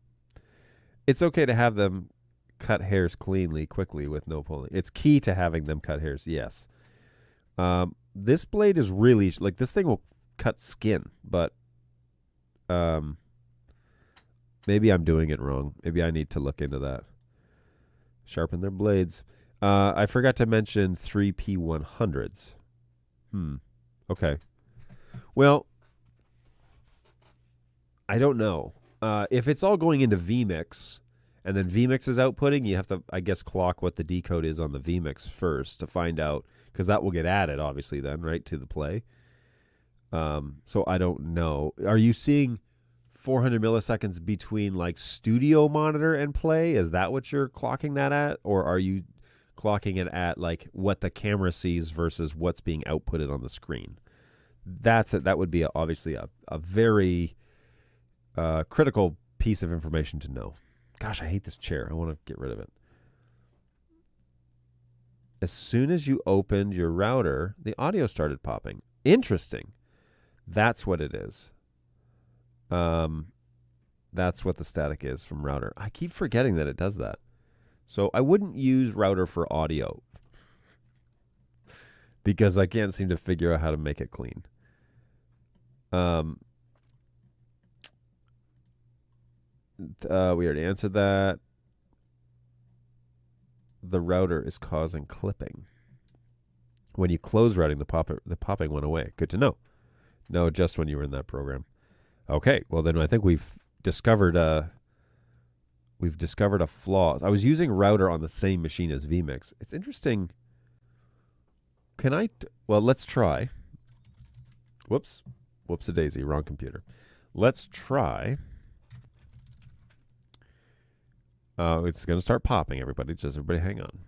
It's okay to have them cut hairs cleanly, quickly, with no pulling. It's key to having them cut hairs, yes. This blade is really, like, this thing will cut skin, but maybe I'm doing it wrong. Maybe I need to look into that. Sharpen their blades. I forgot to mention 3P100s. Okay. Well, I don't know. If it's all going into vMix, and then vMix is outputting, you have to, I guess, clock what the decode is on the vMix first to find out, because that will get added, obviously, then, right, to the play. So I don't know. Are you seeing 400 milliseconds between, like, studio monitor and play? Is that what you're clocking that at? Or are you clocking it at, like, what the camera sees versus what's being outputted on the screen? That's it. That would be obviously a very critical piece of information to know. Gosh, I hate this chair. I want to get rid of it. As soon as you opened your router, the audio started popping. Interesting. That's what it is. That's what the static is from router. I keep forgetting that it does that. So I wouldn't use router for audio because I can't seem to figure out how to make it clean. We already answered that. The router is causing clipping. When you close routing, the popping went away. Good to know. No, just when you were in that program. Okay, well then I think we've discovered a flaw. I was using router on the same machine as vMix. It's interesting. Well, let's try. Whoops-a-daisy, wrong computer. Let's try. It's going to start popping, everybody. Just everybody hang on.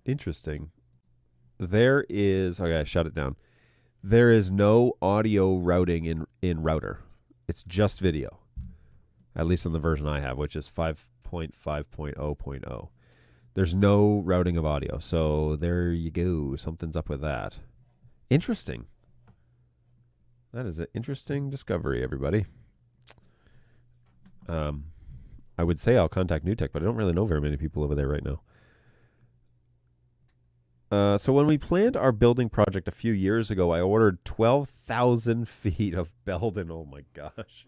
Interesting. Okay, I shut it down. There is no audio routing in router. It's just video. At least on the version I have, which is 5.5.0.0. There's no routing of audio. So there you go. Something's up with that. Interesting. That is an interesting discovery, everybody. I would say I'll contact NewTek, but I don't really know very many people over there right now. So when we planned our building project a few years ago, I ordered 12,000 feet of Belden. Oh my gosh.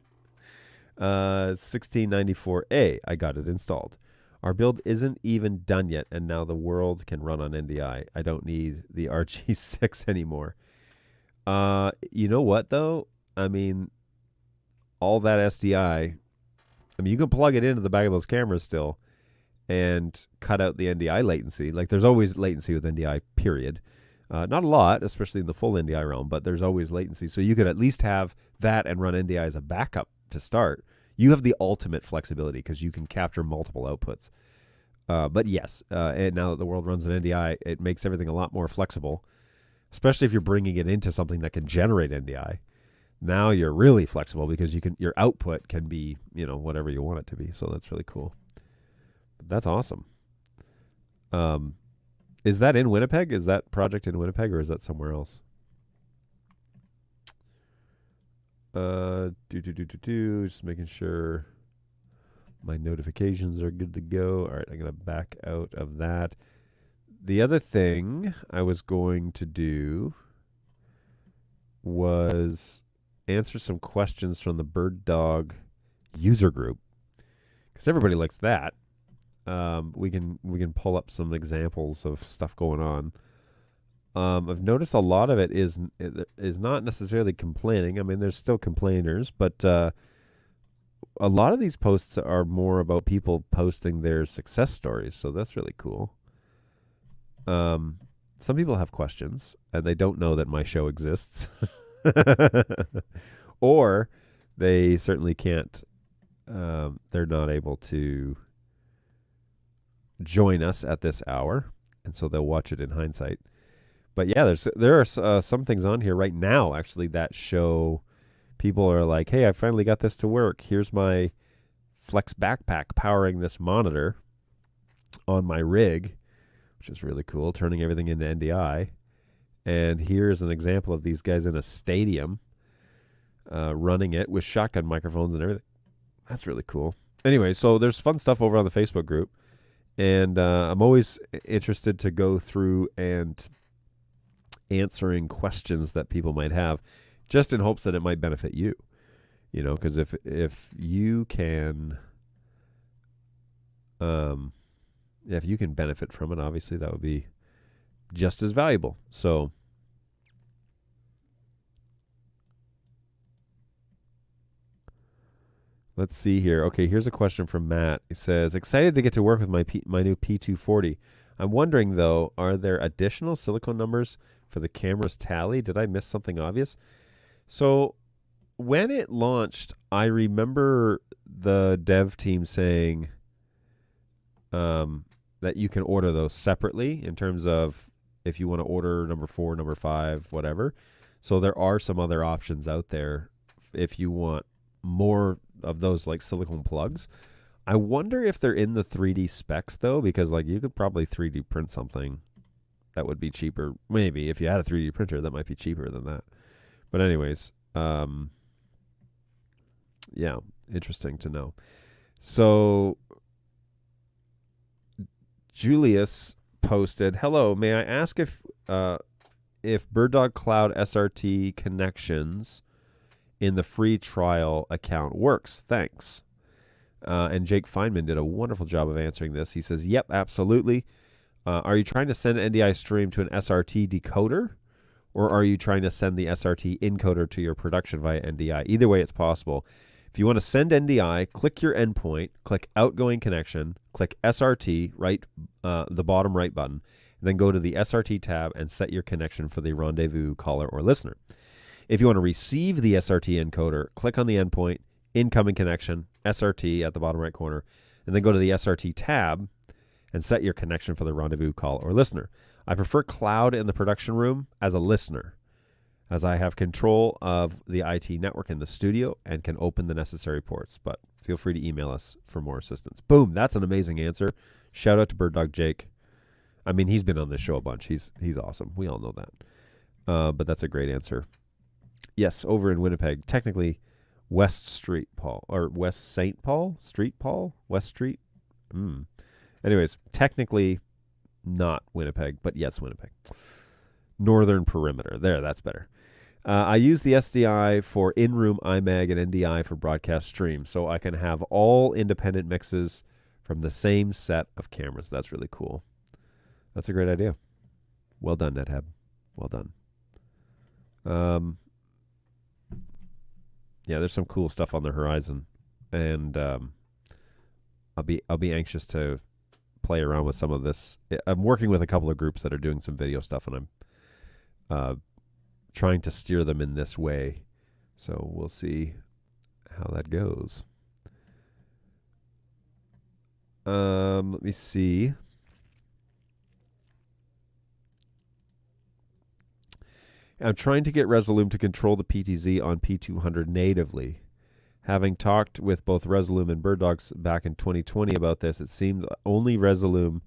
1694A. I got it installed. Our build isn't even done yet, and now the world can run on NDI. I don't need the RG6 anymore. You know what, though? I mean, all that SDI, you can plug it into the back of those cameras still and cut out the NDI latency. Like, there's always latency with NDI, period. Not a lot, especially in the full NDI realm, but there's always latency. So you could at least have that and run NDI as a backup to start. You have the ultimate flexibility because you can capture multiple outputs. But yes, and now that the world runs an NDI, it makes everything a lot more flexible, especially if you're bringing it into something that can generate NDI. Now you're really flexible because your output can be, whatever you want it to be. So that's really cool. That's awesome. Is that in Winnipeg? Is that project in Winnipeg, or is that somewhere else? Just making sure my notifications are good to go. All right, I'm going to back out of that. The other thing I was going to do was answer some questions from the BirdDog user group, because everybody likes that. We can pull up some examples of stuff going on. I've noticed a lot of it is not necessarily complaining. I mean, there's still complainers, but a lot of these posts are more about people posting their success stories, so that's really cool. Some people have questions, and they don't know that my show exists. Or they certainly can't, they're not able to join us at this hour, and so they'll watch it in hindsight. But yeah, there are some things on here right now, actually, that show people are like, hey, I finally got this to work. Here's my Flex backpack powering this monitor on my rig, which is really cool, turning everything into NDI. And here's an example of these guys in a stadium running it with shotgun microphones and everything. That's really cool. Anyway, so there's fun stuff over on the Facebook group. And I'm always interested to go through and answering questions that people might have, just in hopes that it might benefit you. You know, because if you can, if you can benefit from it, obviously that would be just as valuable. So let's see here. Okay, here's a question from Matt. He says, excited to get to work with my new P240. I'm wondering, though, are there additional silicone numbers for the camera's tally? Did I miss something obvious? So when it launched, I remember the dev team saying that you can order those separately in terms of if you want to order number 4, number 5, whatever. So there are some other options out there if you want more of those like silicone plugs. I wonder if they're in the 3D specs, though, because like you could probably 3D print something that would be cheaper. Maybe if you had a 3D printer, that might be cheaper than that. But anyways, yeah, interesting to know. So Julius posted, hello, may I ask if BirdDog Cloud SRT connections in the free trial account works? Thanks. And Jake Feynman did a wonderful job of answering this. He says, yep, absolutely. Are you trying to send NDI stream to an SRT decoder, or are you trying to send the SRT encoder to your production via NDI? Either way, it's possible. If you want to send NDI, click your endpoint, click outgoing connection, click SRT, the bottom right button, and then go to the SRT tab and set your connection for the rendezvous caller or listener. If you want to receive the SRT encoder, click on the endpoint, incoming connection, SRT at the bottom right corner, and then go to the SRT tab and set your connection for the rendezvous call or listener. I prefer cloud in the production room as a listener, as I have control of the IT network in the studio and can open the necessary ports, but feel free to email us for more assistance. Boom, that's an amazing answer. Shout out to BirdDog Jake. I mean, he's been on this show a bunch. He's awesome. We all know that. But that's a great answer. Yes, over in Winnipeg, technically West Street Paul, or West St. Paul, Street Paul, West Street. Anyways, technically not Winnipeg, but yes, Winnipeg. Northern perimeter. There, that's better. I use the SDI for in-room iMag and NDI for broadcast stream, so I can have all independent mixes from the same set of cameras. That's really cool. That's a great idea. Well done, NetHab. Well done. Yeah, there's some cool stuff on the horizon, and I'll be anxious to play around with some of this. I'm working with a couple of groups that are doing some video stuff, and I'm trying to steer them in this way. So we'll see how that goes. Let me see. I'm trying to get Resolume to control the PTZ on P200 natively. Having talked with both Resolume and BirdDogs back in 2020 about this, it seemed only Resolume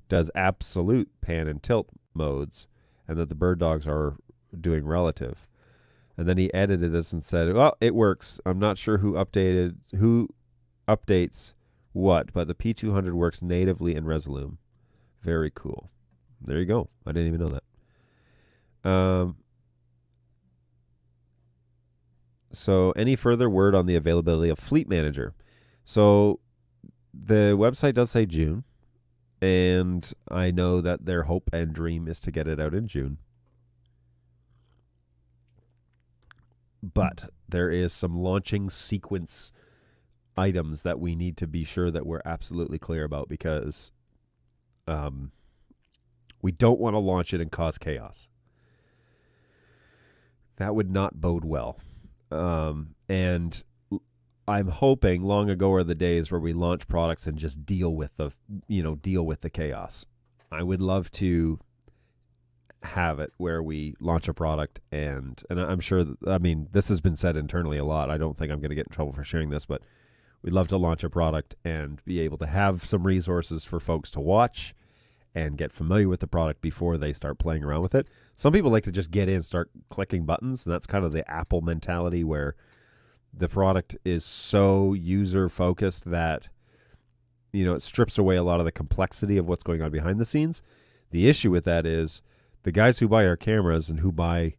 does absolute pan and tilt modes, and that the BirdDogs are doing relative. And then he edited this and said, well, it works. I'm not sure who updates what, but the P200 works natively in Resolume. Very cool. There you go. I didn't even know that. So any further word on the availability of Fleet Manager? So the website does say June, and I know that their hope and dream is to get it out in June. But there is some launching sequence items that we need to be sure that we're absolutely clear about, because we don't want to launch it and cause chaos. That would not bode well. And I'm hoping long ago are the days where we launch products and just deal with the chaos. I would love to have it where we launch a product and I'm sure, this has been said internally a lot. I don't think I'm going to get in trouble for sharing this, but we'd love to launch a product and be able to have some resources for folks to watch and get familiar with the product before they start playing around with it. Some people like to just get in and start clicking buttons, and that's kind of the Apple mentality, where the product is so user-focused that, it strips away a lot of the complexity of what's going on behind the scenes. The issue with that is the guys who buy our cameras and who buy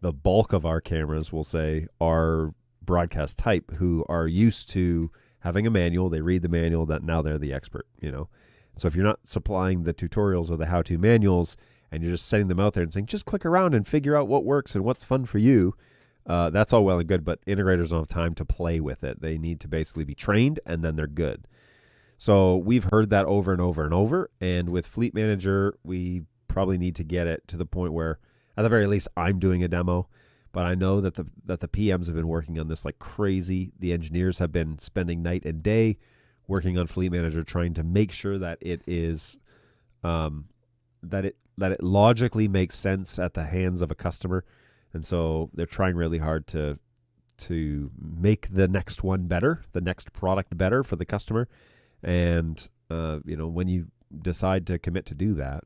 the bulk of our cameras, we'll say, are broadcast type, who are used to having a manual. They read the manual, that now they're the expert, So if you're not supplying the tutorials or the how-to manuals and you're just setting them out there and saying, just click around and figure out what works and what's fun for you, that's all well and good, but integrators don't have time to play with it. They need to basically be trained, and then they're good. So we've heard that over and over and over, and with Fleet Manager, we probably need to get it to the point where, at the very least, I'm doing a demo, but I know that the PMs have been working on this like crazy. The engineers have been spending night and day working on Fleet Manager, trying to make sure that it is that it logically makes sense at the hands of a customer. And so they're trying really hard to make the next one better, the next product better for the customer. And when you decide to commit to do that,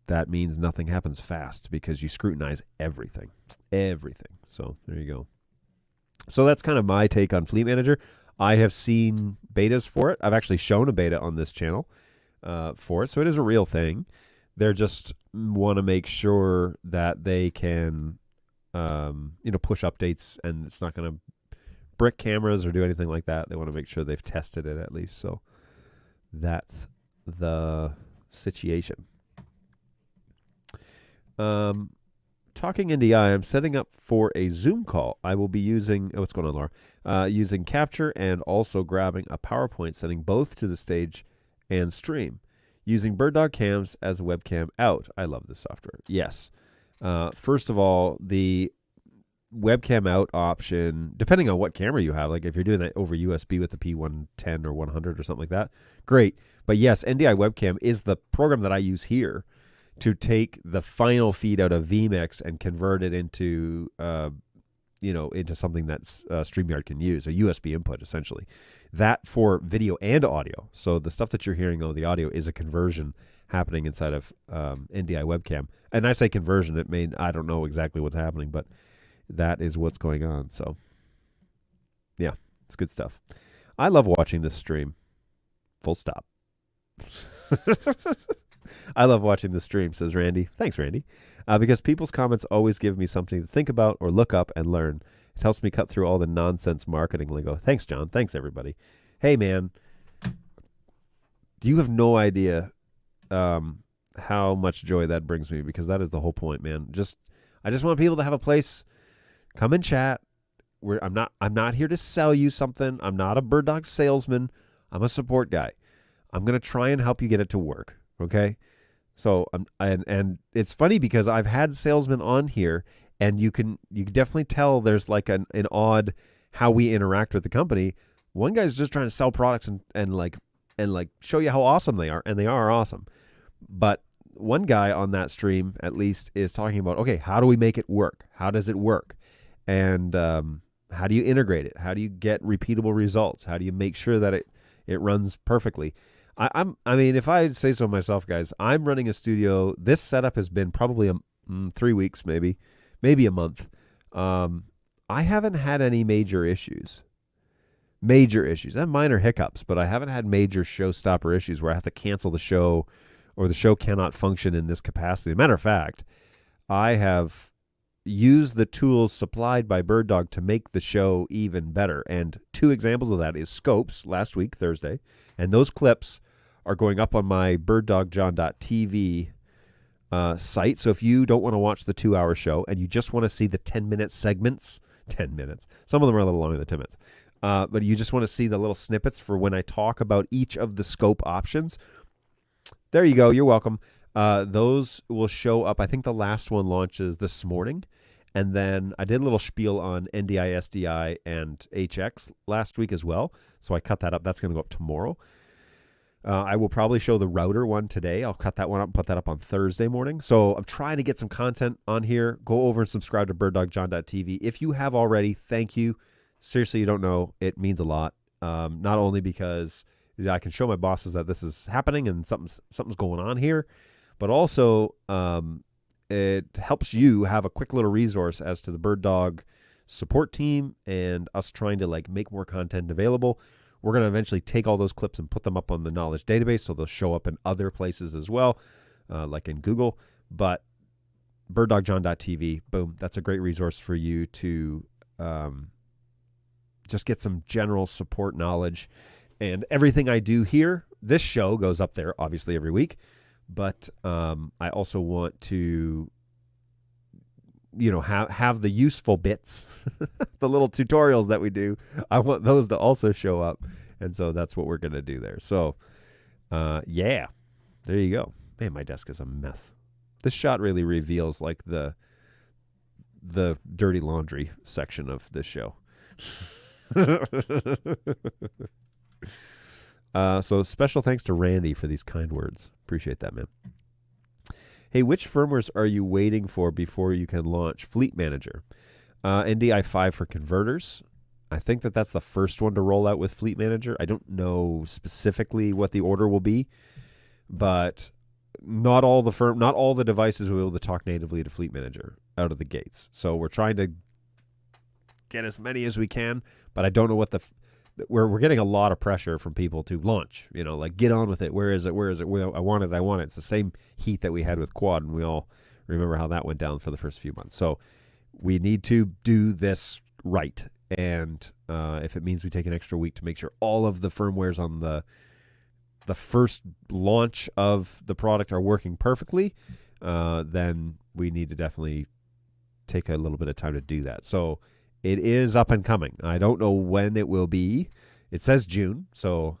that means nothing happens fast, because you scrutinize everything. So there you go. So that's kind of my take on Fleet Manager. I have seen betas for it. I've actually shown a beta on this channel for it. So it is a real thing. They're just want to make sure that they can, push updates, and it's not going to brick cameras or do anything like that. They want to make sure they've tested it at least. So that's the situation. Talking NDI, I'm setting up for a Zoom call. I will be using, what's going on, Laura? Using Capture and also grabbing a PowerPoint, sending both to the stage and stream. Using BirdDog cams as a webcam out. I love this software. Yes. First of all, the webcam out option, depending on what camera you have, like if you're doing that over USB with the P110 or 100 or something like that, great. But yes, NDI webcam is the program that I use here to take the final feed out of vMix and convert it into, into something that StreamYard can use, a USB input essentially. That for video and audio. So the stuff that you're hearing on the audio is a conversion happening inside of NDI webcam. And I say conversion, I don't know exactly what's happening, but that is what's going on. So yeah, it's good stuff. I love watching this stream. Full stop. I love watching the stream, says Randy. Thanks, Randy. Because people's comments always give me something to think about or look up and learn. It helps me cut through all the nonsense marketing lingo. Thanks, John. Thanks, everybody. Hey, man. You have no idea how much joy that brings me, because that is the whole point, man. I just want people to have a place. Come and chat. I'm not here to sell you something. I'm not a BirdDog salesman. I'm a support guy. I'm going to try and help you get it to work. Okay. So, and it's funny because I've had salesmen on here, and you can definitely tell there's like an odd how we interact with the company. One guy's just trying to sell products and show you how awesome they are, and they are awesome. But one guy on that stream at least is talking about, okay, how do we make it work? How does it work? And how do you integrate it? How do you get repeatable results? How do you make sure that it runs perfectly? I mean, if I say so myself, guys, I'm running a studio. This setup has been probably 3 weeks, maybe a month. I haven't had any major issues. I have minor hiccups, but I haven't had major showstopper issues where I have to cancel the show or the show cannot function in this capacity. As a matter of fact, I have used the tools supplied by BirdDog to make the show even better. And 2 examples of that is Scopes last week, Thursday, and those clips are going up on my birddogjohn.tv site. So if you don't want to watch the 2-hour show and you just want to see the 10-minute segments, 10 minutes, some of them are a little longer than 10 minutes, but you just want to see the little snippets for when I talk about each of the scope options, there you go. You're welcome. Those will show up. I think the last one launches this morning. And then I did a little spiel on NDI, SDI, and HX last week as well. So I cut that up. That's going to go up tomorrow. I will probably show the router one today. I'll cut that one up and put that up on Thursday morning. So I'm trying to get some content on here. Go over and subscribe to BirdDogJohn.tv. If you have already, thank you. Seriously, you don't know. It means a lot. Not only because I can show my bosses that this is happening and something's going on here, but also it helps you have a quick little resource as to the BirdDog support team and us trying to make more content available. We're going to eventually take all those clips and put them up on the knowledge database, so they'll show up in other places as well, like in Google. But BirdDogJohn.tv, boom, that's a great resource for you to just get some general support knowledge. And everything I do here, this show goes up there, obviously, every week. But I also want to, have the useful bits, the little tutorials that we do. I want those to also show up. And so that's what we're going to do there. So, yeah, there you go. Man, my desk is a mess. This shot really reveals the dirty laundry section of this show. So special thanks to Randy for these kind words. Appreciate that, man. Hey, which firmwares are you waiting for before you can launch Fleet Manager? NDI 5 for converters. I think that's the first one to roll out with Fleet Manager. I don't know specifically what the order will be, but not all the devices will be able to talk natively to Fleet Manager out of the gates. So we're trying to get as many as we can, but I don't know what we're getting a lot of pressure from people to launch, get on with it. Where is it? I want it. It's the same heat that we had with Quad, and we all remember how that went down for the first few months. So we need to do this right. And if it means we take an extra week to make sure all of the firmwares on the first launch of the product are working perfectly, then we need to definitely take a little bit of time to do that. So it is up and coming. I don't know when it will be. It says June. So,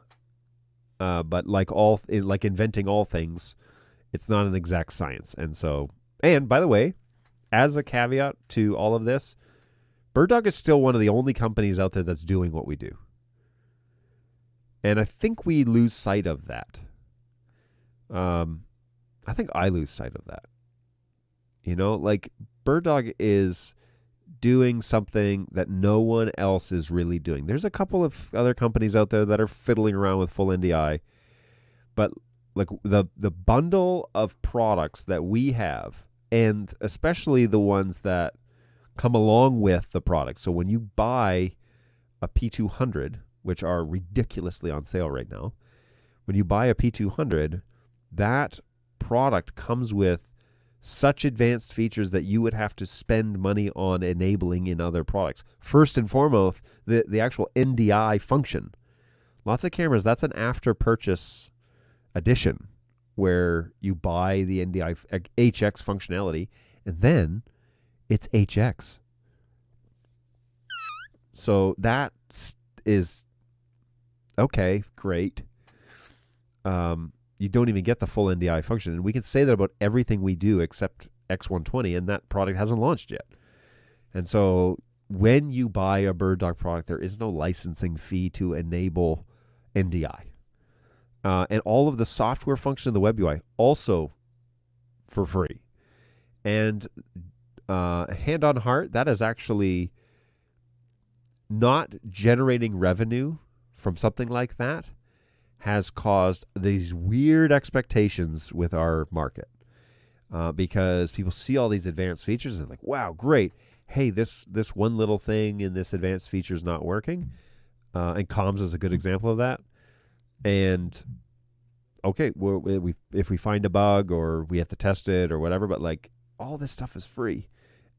but like inventing all things, it's not an exact science. And by the way, as a caveat to all of this, BirdDog is still one of the only companies out there that's doing what we do. And I think we lose sight of that. I think I lose sight of that. BirdDog is doing something that no one else is really doing. There's a couple of other companies out there that are fiddling around with full NDI, but the bundle of products that we have, and especially the ones that come along with the product. So when you buy a P200, which are ridiculously on sale right now, when you buy a P200, that product comes with such advanced features that you would have to spend money on enabling in other products. First and foremost, the actual NDI function. Lots of cameras, that's an after-purchase addition where you buy the NDI HX functionality, and then it's HX. So that is okay, great. You don't even get the full NDI function. And we can say that about everything we do except X120, and that product hasn't launched yet. And so when you buy a BirdDog product, there is no licensing fee to enable NDI. And all of the software function of the web UI also for free. And hand on heart, that is actually not generating revenue from something like that has caused these weird expectations with our market, because people see all these advanced features and they're like, wow, great. Hey, this one little thing in this advanced feature is not working. And comms is a good example of that. And okay, if we find a bug or we have to test it or whatever, but all this stuff is free.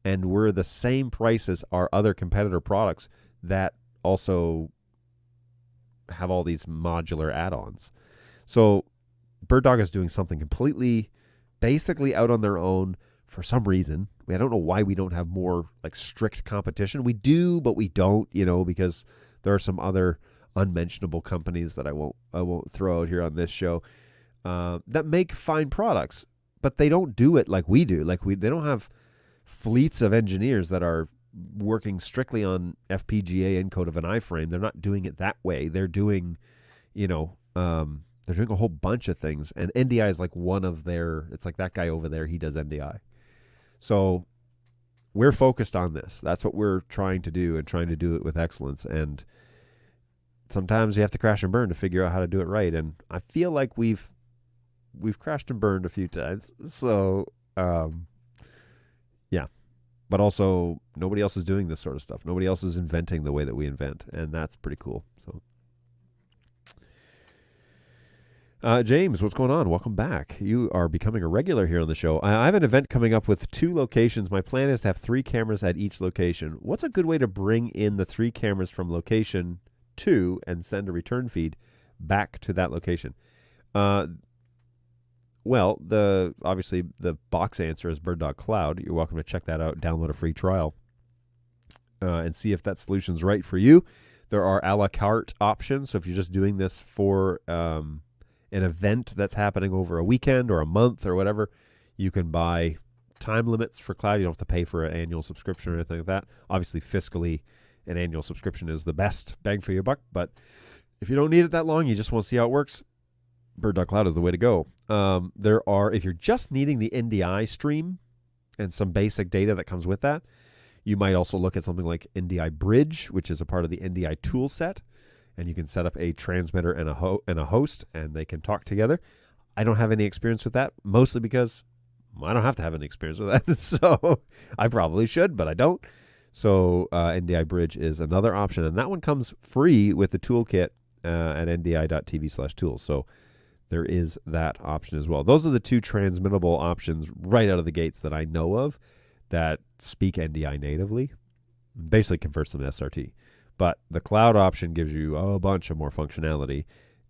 And we're the same price as our other competitor products that also have all these modular add-ons. So BirdDog is doing something completely basically out on their own for some reason. I don't know why we don't have more like strict competition. We do, but we don't, because there are some other unmentionable companies that I won't throw out here on this show that make fine products, but they don't do it like we do. They don't have fleets of engineers that are working strictly on FPGA encode of an iframe. They're not doing it that way. They're doing, they're doing a whole bunch of things, and NDI is like one of their. It's like that guy over there. He does NDI. So we're focused on this. That's what we're trying to do, and trying to do it with excellence. And sometimes you have to crash and burn to figure out how to do it right. And I feel like we've crashed and burned a few times. So, yeah. But also, nobody else is doing this sort of stuff. Nobody else is inventing the way that we invent, and that's pretty cool. So. James, what's going on? Welcome back. You are becoming a regular here on the show. I have an event coming up with 2 locations. My plan is to have 3 cameras at each location. What's a good way to bring in the 3 cameras from location 2 and send a return feed back to that location? Well, obviously the box answer is BirdDog Cloud. You're welcome to check that out, download a free trial, and see if that solution's right for you. There are a la carte options. So if you're just doing this for an event that's happening over a weekend or a month or whatever, you can buy time limits for cloud. You don't have to pay for an annual subscription or anything like that. Obviously, fiscally, an annual subscription is the best bang for your buck. But if you don't need it that long, you just want to see how it works, BirdDog Cloud is the way to go. If you're just needing the NDI stream and some basic data that comes with that, you might also look at something like NDI Bridge, which is a part of the NDI tool set. And you can set up a transmitter and a host, and they can talk together. I don't have any experience with that, mostly because I don't have to have any experience with that. So I probably should, but I don't. So NDI Bridge is another option, and that one comes free with the toolkit at ndi.tv/tools. So there is that option as well. Those are the 2 transmittable options right out of the gates that I know of that speak NDI natively. Basically converts them to SRT. But the cloud option gives you a bunch of more functionality,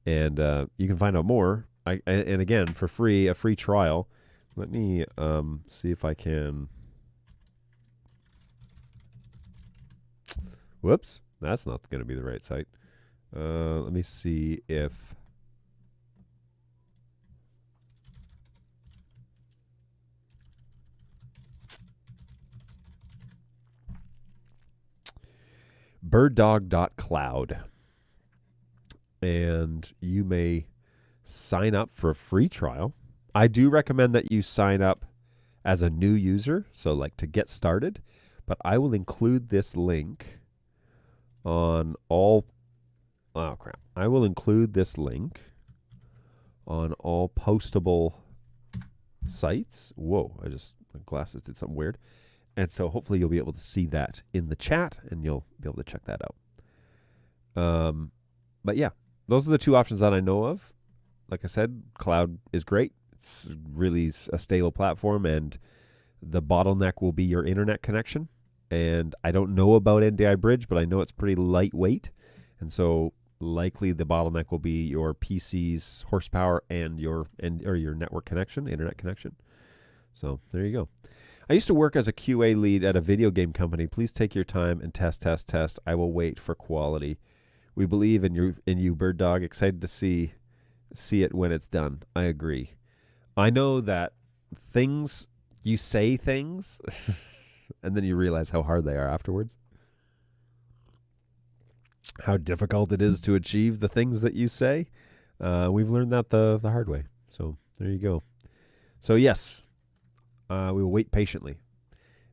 and you can find out more. And again, for free, a free trial. Let me see if I can. Whoops, that's not going to be the right site. Let me see if. BirdDog.cloud, and you may sign up for a free trial. I do recommend that you sign up as a new user, so like to get started, but I will include this link on all I will include this link on all postable sites. Whoa, my glasses did something weird. And so hopefully you'll be able to see that in the chat, and you'll be able to check that out. But yeah, those are the 2 options that I know of. Like I said, cloud is great. It's really a stable platform, and the bottleneck will be your internet connection. And I don't know about NDI Bridge, but I know it's pretty lightweight. And so likely the bottleneck will be your PC's horsepower and your network connection, internet connection. So there you go. I used to work as a QA lead at a video game company. Please take your time and test. I will wait for quality. We believe in you, BirdDog. Excited to see it when it's done. I agree. I know that you say things, and then you realize how hard they are afterwards. How difficult it is to achieve the things that you say. We've learned that the hard way. So there you go. So yes. We will wait patiently.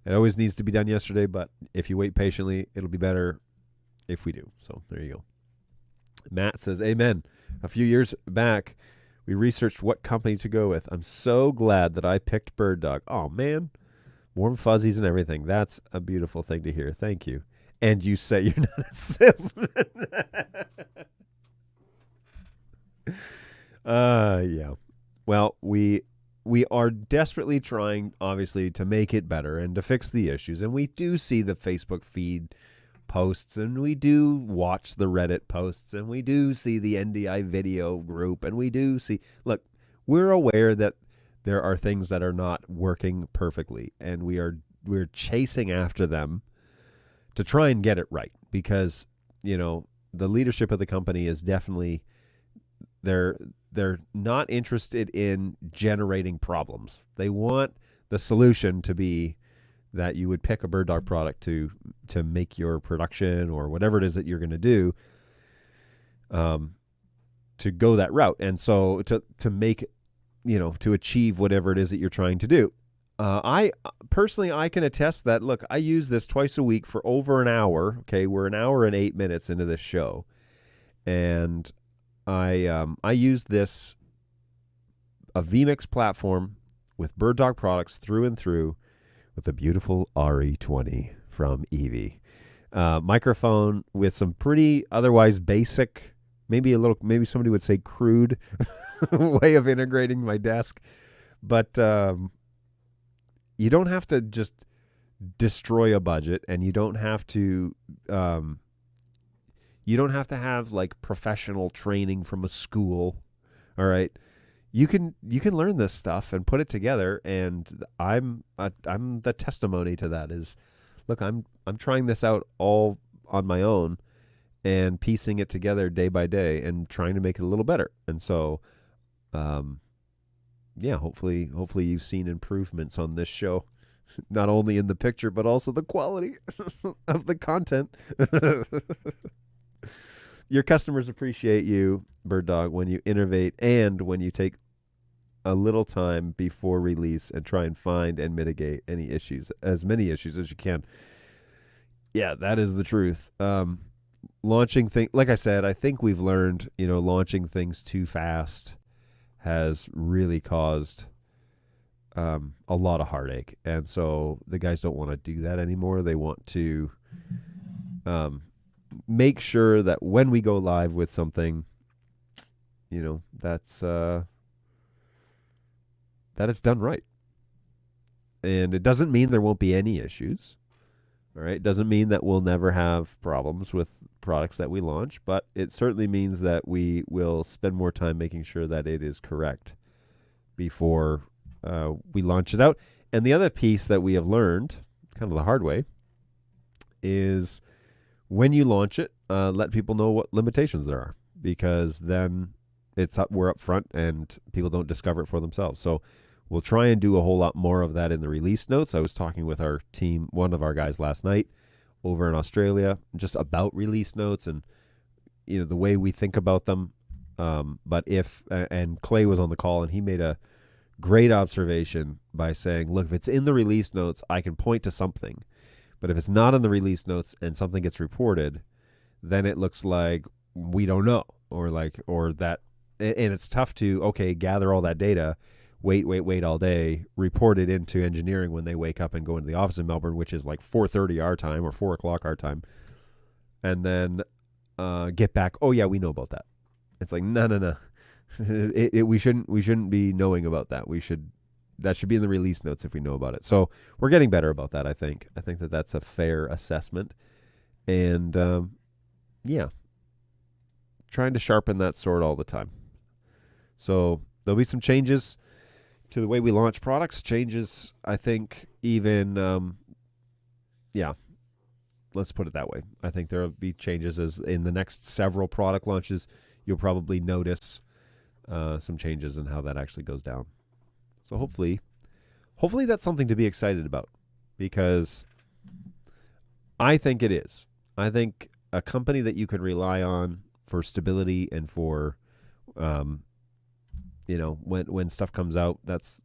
It always needs to be done yesterday, but if you wait patiently, it'll be better if we do. So there you go. Matt says, amen. A few years back, we researched what company to go with. I'm so glad that I picked BirdDog. Oh, man. Warm fuzzies and everything. That's a beautiful thing to hear. Thank you. And you say you're not a salesman. Yeah. Well, we are desperately trying, obviously, to make it better and to fix the issues. And we do see the Facebook feed posts, and we do watch the Reddit posts, and we do see the NDI video group, and we do see... Look, we're aware that there are things that are not working perfectly, and we're chasing after them to try and get it right, because the leadership of the company is definitely they're not interested in generating problems. They want the solution to be that you would pick a BirdDog product to make your production or whatever it is that you're going to do, to go that route, and so to make to achieve whatever it is that you're trying to do. I personally, I can attest that, look, I use this twice a week for over an hour. Okay, we're an hour and 8 minutes into this show, and I use this a vMix platform with BirdDog products through and through, with a beautiful RE20 from Evie, microphone with some pretty otherwise basic, maybe somebody would say crude way of integrating my desk, but you don't have to just destroy a budget, and you don't have to have like professional training from a school. All right, you can learn this stuff and put it together, and I'm the testimony to that. Is, look, I'm trying this out all on my own and piecing it together day by day and trying to make it a little better. And so hopefully you've seen improvements on this show, not only in the picture but also the quality of the content. Your customers appreciate you, BirdDog, when you innovate and when you take a little time before release and try and find and mitigate as many issues as you can. Yeah, that is the truth. Launching things, like I said, I think we've learned, launching things too fast has really caused a lot of heartache. And so the guys don't want to do that anymore. They want to make sure that when we go live with something, that's that it's done right. And it doesn't mean there won't be any issues. All right. It doesn't mean that we'll never have problems with products that we launch, but it certainly means that we will spend more time making sure that it is correct before we launch it out. And the other piece that we have learned, kind of the hard way, is when you launch it, let people know what limitations there are, because then we're up front and people don't discover it for themselves. So we'll try and do a whole lot more of that in the release notes. I was talking with our team, one of our guys last night over in Australia, just about release notes and the way we think about them. But and Clay was on the call, and he made a great observation by saying, look, if it's in the release notes, I can point to something. But if it's not in the release notes and something gets reported, then it looks like we don't know, or that, and it's tough to, gather all that data, wait all day, report it into engineering when they wake up and go into the office in Melbourne, which is like 4:30 our time or 4 o'clock our time, and then get back. Oh yeah, we know about that. It's like no. We shouldn't be knowing about that. That should be in the release notes if we know about it. So we're getting better about that. I think that that's a fair assessment, and trying to sharpen that sword all the time. So there'll be some changes to the way we launch products. Changes, I think, even let's put it that way. I think there will be changes as in the next several product launches. You'll probably notice some changes in how that actually goes down. So hopefully that's something to be excited about, because I think it is. I think a company that you can rely on for stability and for, when stuff comes out, that's,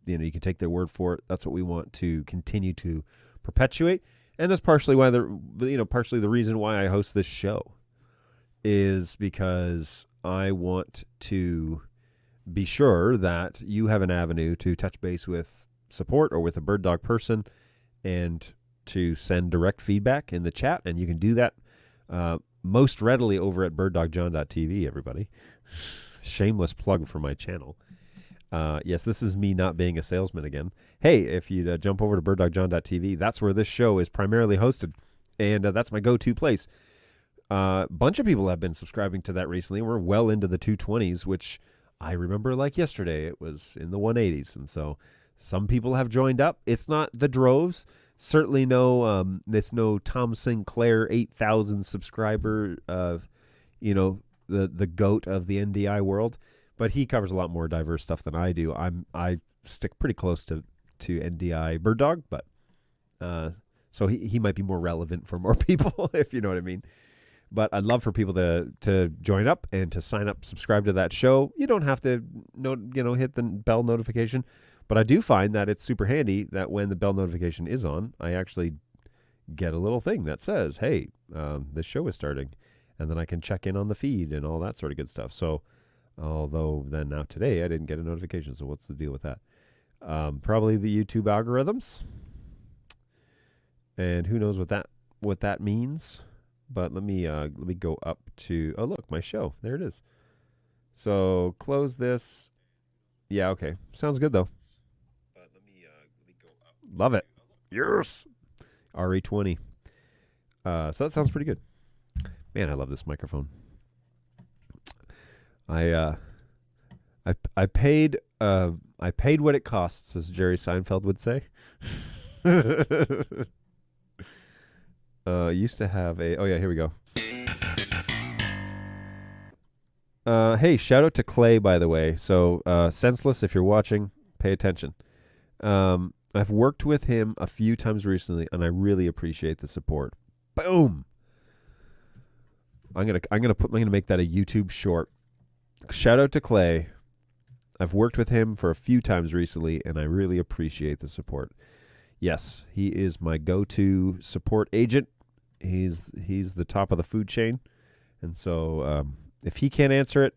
you can take their word for it. That's what we want to continue to perpetuate. And that's partially why partially the reason why I host this show is because I want to be sure that you have an avenue to touch base with support or with a BirdDog person and to send direct feedback in the chat. And you can do that most readily over at birddogjohn.tv, everybody. Shameless plug for my channel. Yes, this is me not being a salesman again. Hey, if you jump over to birddogjohn.tv, that's where this show is primarily hosted. And that's my go-to place. A bunch of people have been subscribing to that recently. We're well into the 220s, which I remember like yesterday, it was in the 180s. And so some people have joined up. It's not the droves. Certainly no, it's no Tom Sinclair 8,000 subscriber, the goat of the NDI world. But he covers a lot more diverse stuff than I do. I stick pretty close to NDI BirdDog, but so he might be more relevant for more people, if you know what I mean. But I'd love for people to join up and to sign up, subscribe to that show. You don't have to hit the bell notification, but I do find that it's super handy that when the bell notification is on, I actually get a little thing that says, "Hey, this show is starting," and then I can check in on the feed and all that sort of good stuff. So, although then now today I didn't get a notification, so what's the deal with that? Probably the YouTube algorithms, and who knows what that means. But let me go up to, oh look, my show, there it is. So close this. Yeah, okay, sounds good though. But let me go up. Love it. Yes. RE20. So that sounds pretty good. Man, I love this microphone. I paid what it costs, as Jerry Seinfeld would say. Used to have oh yeah, here we go. Hey, shout out to Clay, by the way. So, Senseless, if you're watching, pay attention. I've worked with him a few times recently, and I really appreciate the support. Boom. I'm gonna make that a YouTube short. Shout out to Clay. I've worked with him for a few times recently, and I really appreciate the support. Yes, he is my go-to support agent. He's the top of the food chain, and so if he can't answer it,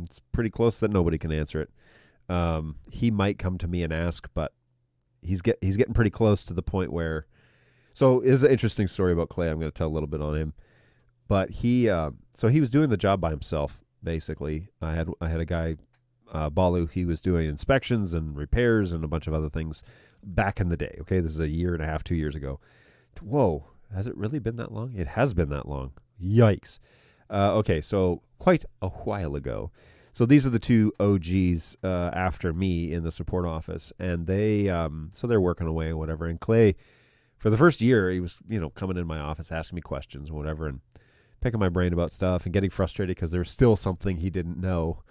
it's pretty close that nobody can answer it. He might come to me and ask, but he's getting pretty close to the point where. So, it is an interesting story about Clay. I'm going to tell a little bit on him, but he was doing the job by himself basically. I had a guy. Balu, he was doing inspections and repairs and a bunch of other things back in the day. Okay, this is 1.5 years, 2 years ago. Whoa, has it really been that long? It has been that long. Yikes. Okay, so quite a while ago. So these are the two OGs after me in the support office, and so they're working away and whatever. And Clay, for the first year, he was coming in my office, asking me questions and whatever, and picking my brain about stuff and getting frustrated because there was still something he didn't know,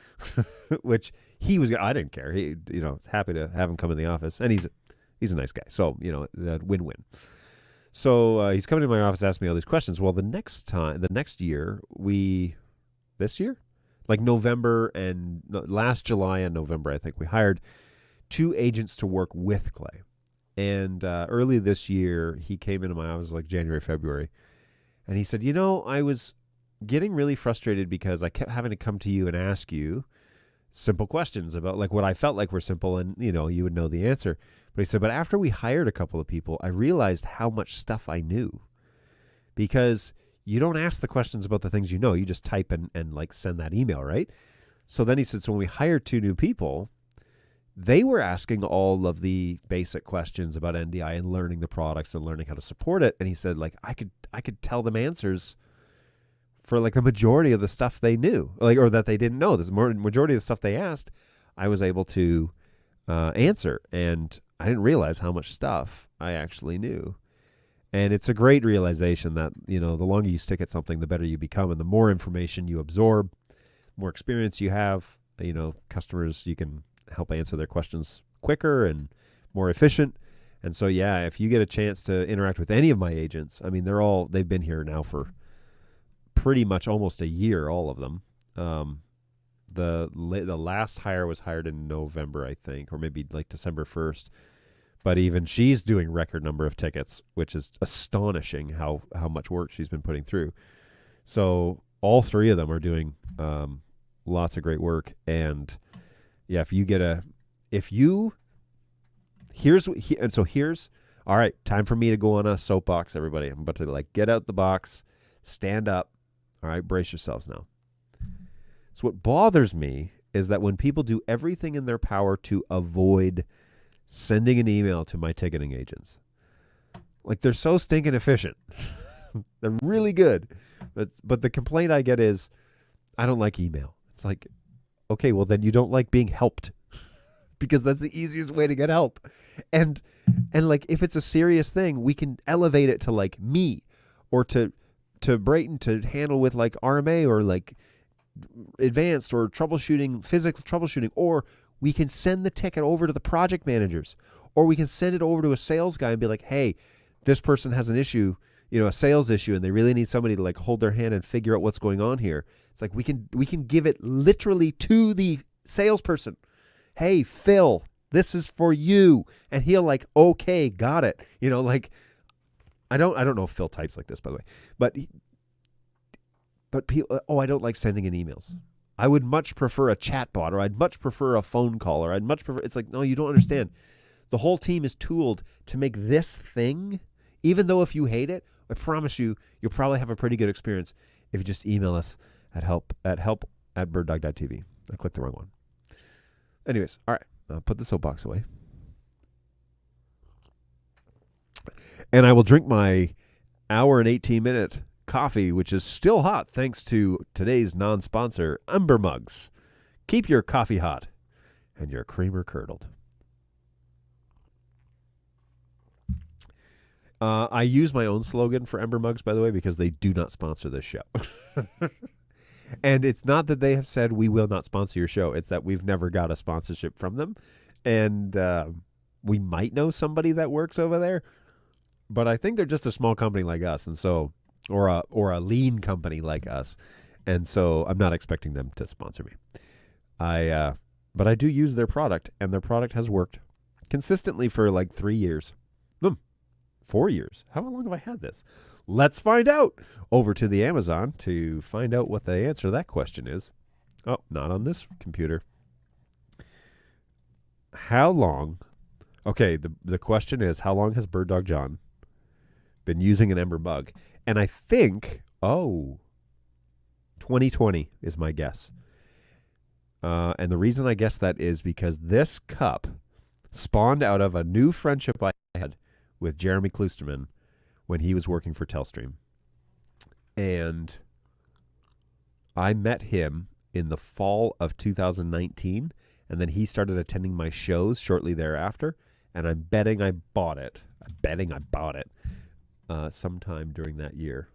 which I didn't care. He, happy to have him come in the office, and he's a nice guy. So, that win-win. So he's coming to my office, asking me all these questions. Well, the next year, like November last July and November, I think we hired 2 agents to work with Clay. And early this year, he came into my office like January, February. And he said, I was getting really frustrated because I kept having to come to you and ask you simple questions about like what I felt like were simple, and, you would know the answer. But he said, but after we hired a couple of people, I realized how much stuff I knew, because you don't ask the questions about the things you know. You just type and like send that email, right? So then he said, so when we hired 2 new people, they were asking all of the basic questions about NDI and learning the products and learning how to support it. And he said, like, I could tell them answers for like the majority of the stuff they knew, like, or that they didn't know. The majority of the stuff they asked, I was able to answer. And I didn't realize how much stuff I actually knew. And it's a great realization that, the longer you stick at something, the better you become. And the more information you absorb, more experience you have, customers, you can help answer their questions quicker and more efficient. And so, yeah, if you get a chance to interact with any of my agents, I mean, they've been here now for pretty much almost 1 year, all of them. The last hire was hired in November, I think, or maybe like December 1st. But even she's doing record number of tickets, which is astonishing how much work she's been putting through. So all 3 of them are doing lots of great work. And yeah, here's all right, time for me to go on a soapbox, everybody. I'm about to like get out the box, stand up. All right, brace yourselves now. So what bothers me is that when people do everything in their power to avoid sending an email to my ticketing agents, like they're so stinking efficient. They're really good. But the complaint I get is, I don't like email. It's like, okay, well then you don't like being helped because that's the easiest way to get help. And like if it's a serious thing, we can elevate it to like me or to Brayton to handle with like RMA or like advanced or troubleshooting, physical troubleshooting, or we can send the ticket over to the project managers, or we can send it over to a sales guy and be like, hey, this person has an issue, a sales issue, and they really need somebody to like hold their hand and figure out what's going on here. It's like we can give it literally to the salesperson. Hey, Phil, this is for you. And he'll like, okay, got it. Like I don't know if Phil types like this, by the way, but people, I don't like sending in emails. I would much prefer a chat bot, or I'd much prefer a phone call, or I'd much prefer, it's like, no, you don't understand. The whole team is tooled to make this thing, even though if you hate it, I promise you'll probably have a pretty good experience if you just email us at help@birddog.tv. I clicked the wrong one. Anyways, all right, I'll put the soapbox away. And I will drink my hour and 18-minute coffee, which is still hot thanks to today's non-sponsor, Umber Mugs. Keep your coffee hot and your creamer curdled. I use my own slogan for Ember Mugs, by the way, because they do not sponsor this show. And it's not that they have said we will not sponsor your show. It's that we've never got a sponsorship from them. And we might know somebody that works over there, but I think they're just a small company like us, and so or a lean company like us. And so I'm not expecting them to sponsor me. But I do use their product, and their product has worked consistently for like 3 years. 4 years. How long have I had this? Let's find out. Over to the Amazon to find out what the answer to that question is. Oh, not on this computer. How long? Okay, the question is, how long has BirdDog John been using an Ember Mug? And I think, 2020 is my guess. And the reason I guess that is because this cup spawned out of a new friendship I had with Jeremy Kloosterman when he was working for Telstream. And I met him in the fall of 2019, and then he started attending my shows shortly thereafter, and I'm betting I bought it. Sometime during that year.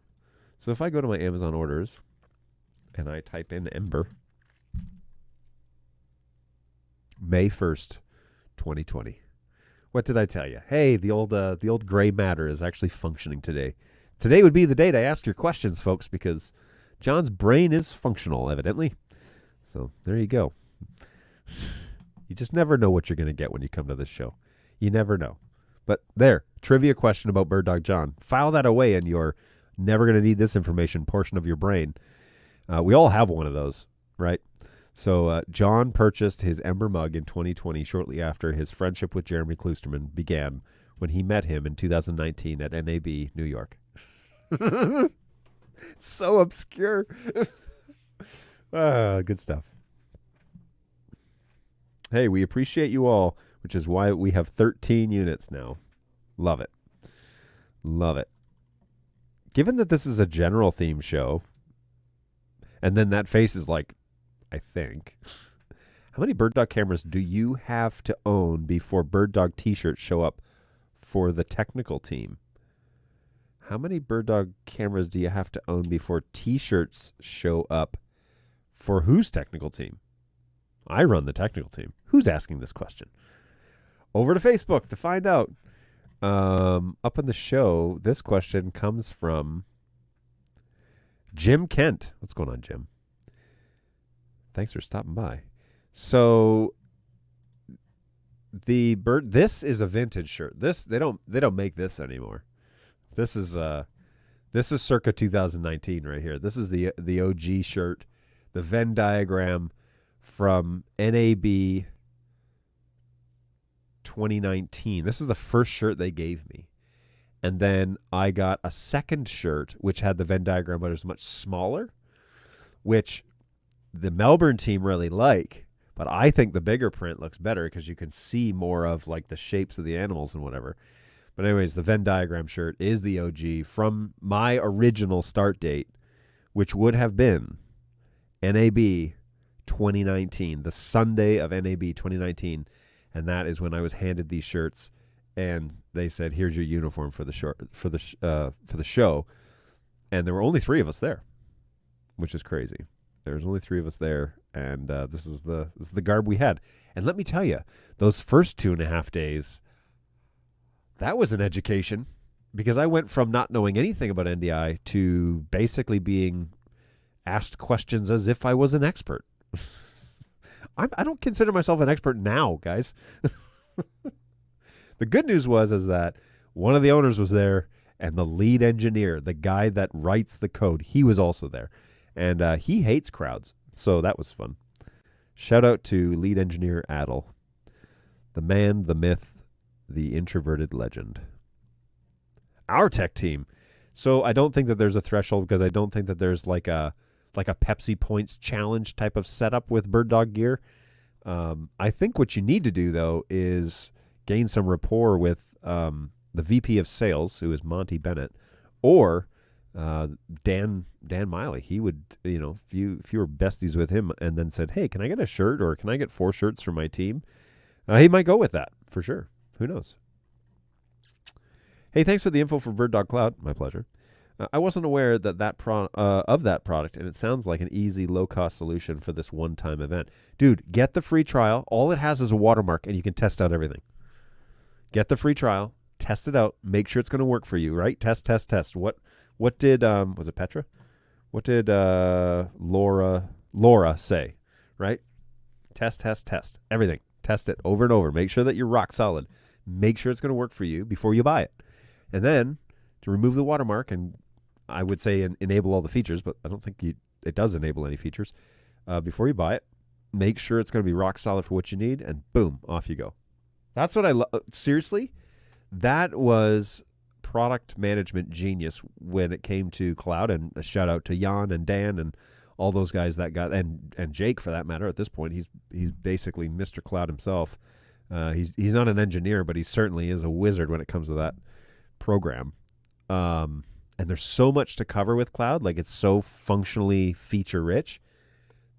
So if I go to my Amazon orders and I type in Ember, May 1st, 2020. What did I tell you? Hey, the old gray matter is actually functioning today. Today would be the day to ask your questions, folks, because John's brain is functional, evidently. So there you go. You just never know what you're going to get when you come to this show. You never know. But there, trivia question about BirdDog John. File that away in your never going to need this information portion of your brain. We all have one of those, right? So John purchased his Ember Mug in 2020 shortly after his friendship with Jeremy Kloosterman began when he met him in 2019 at NAB, New York. So obscure. Good stuff. Hey, we appreciate you all, which is why we have 13 units now. Love it. Love it. Given that this is a general theme show, and then that face is like, I think. How many BirdDog cameras do you have to own before BirdDog t-shirts show up for the technical team? How many BirdDog cameras do you have to own before t-shirts show up for whose technical team? I run the technical team. Who's asking this question? Over to Facebook to find out. Up in the show, this question comes from Jim Kent. What's going on, Jim? Thanks for stopping by. So this is a vintage shirt. They don't make this anymore. This is circa 2019 right here. This is the OG shirt, the Venn diagram from NAB 2019. This is the first shirt they gave me. And then I got a second shirt which had the Venn diagram but it was much smaller, which the Melbourne team really like, but I think the bigger print looks better because you can see more of like the shapes of the animals and whatever. But anyways, the Venn diagram shirt is the OG from my original start date, which would have been NAB 2019, the Sunday of NAB 2019, and that is when I was handed these shirts, and they said, "Here's your uniform for the show," and there were only 3 of us there, which is crazy. There was only 3 of us there, and this is the garb we had. And let me tell you, those first 2.5 days, that was an education, because I went from not knowing anything about NDI to basically being asked questions as if I was an expert. I don't consider myself an expert now, guys. The good news is that one of the owners was there, and the lead engineer, the guy that writes the code, he was also there. And he hates crowds, so that was fun. Shout out to lead engineer Adel, the man, the myth, the introverted legend. Our tech team. So I don't think that there's a threshold, because I don't think that there's like a Pepsi Points challenge type of setup with BirdDog gear. I think what you need to do, though, is gain some rapport with the VP of sales, who is Monty Bennett, or Dan Miley. He would, if you were besties with him and then said, "Hey, can I get a shirt, or can I get 4 shirts for my team?" He might go with that for sure. Who knows? Hey, thanks for the info for BirdDog Cloud. My pleasure. I wasn't aware that of that product, and it sounds like an easy, low-cost solution for this one-time event. Dude, get the free trial. All it has is a watermark, and you can test out everything. Get the free trial, test it out, make sure it's going to work for you, right? Test. What did, was it Petra? What did Laura say, right? Test, everything. Test it over and over. Make sure that you're rock solid. Make sure it's going to work for you before you buy it. And then to remove the watermark, and I would say enable all the features, but I don't think it does enable any features. Before you buy it, make sure it's going to be rock solid for what you need, and boom, off you go. That's what I love. Seriously, that was product management genius when it came to cloud, and a shout out to Jan and Dan and all those guys that got, and Jake for that matter. At this point, he's basically Mr. Cloud himself. He's not an engineer, but he certainly is a wizard when it comes to that program. And there's so much to cover with cloud, like it's so functionally feature rich,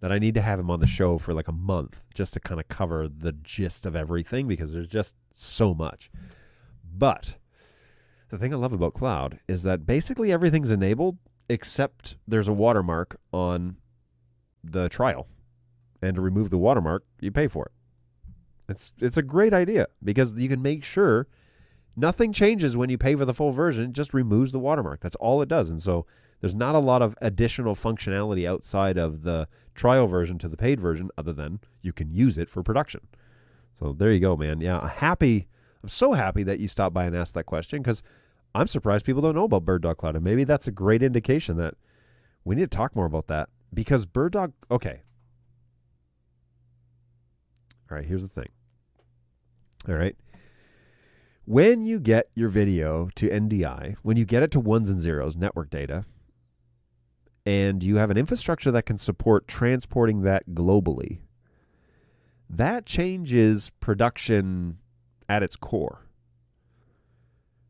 that I need to have him on the show for like a month just to kind of cover the gist of everything, because there's just so much. But the thing I love about cloud is that basically everything's enabled except there's a watermark on the trial, and to remove the watermark, you pay for it. It's a great idea, because you can make sure nothing changes when you pay for the full version. It just removes the watermark. That's all it does. And so there's not a lot of additional functionality outside of the trial version to the paid version, other than you can use it for production. So there you go, man. Yeah, I'm so happy that you stopped by and asked that question, because I'm surprised people don't know about BirdDog Cloud. And maybe that's a great indication that we need to talk more about that, because BirdDog, okay. All right, here's the thing. All right. When you get your video to NDI, when you get it to ones and zeros, network data, and you have an infrastructure that can support transporting that globally, that changes production at its core.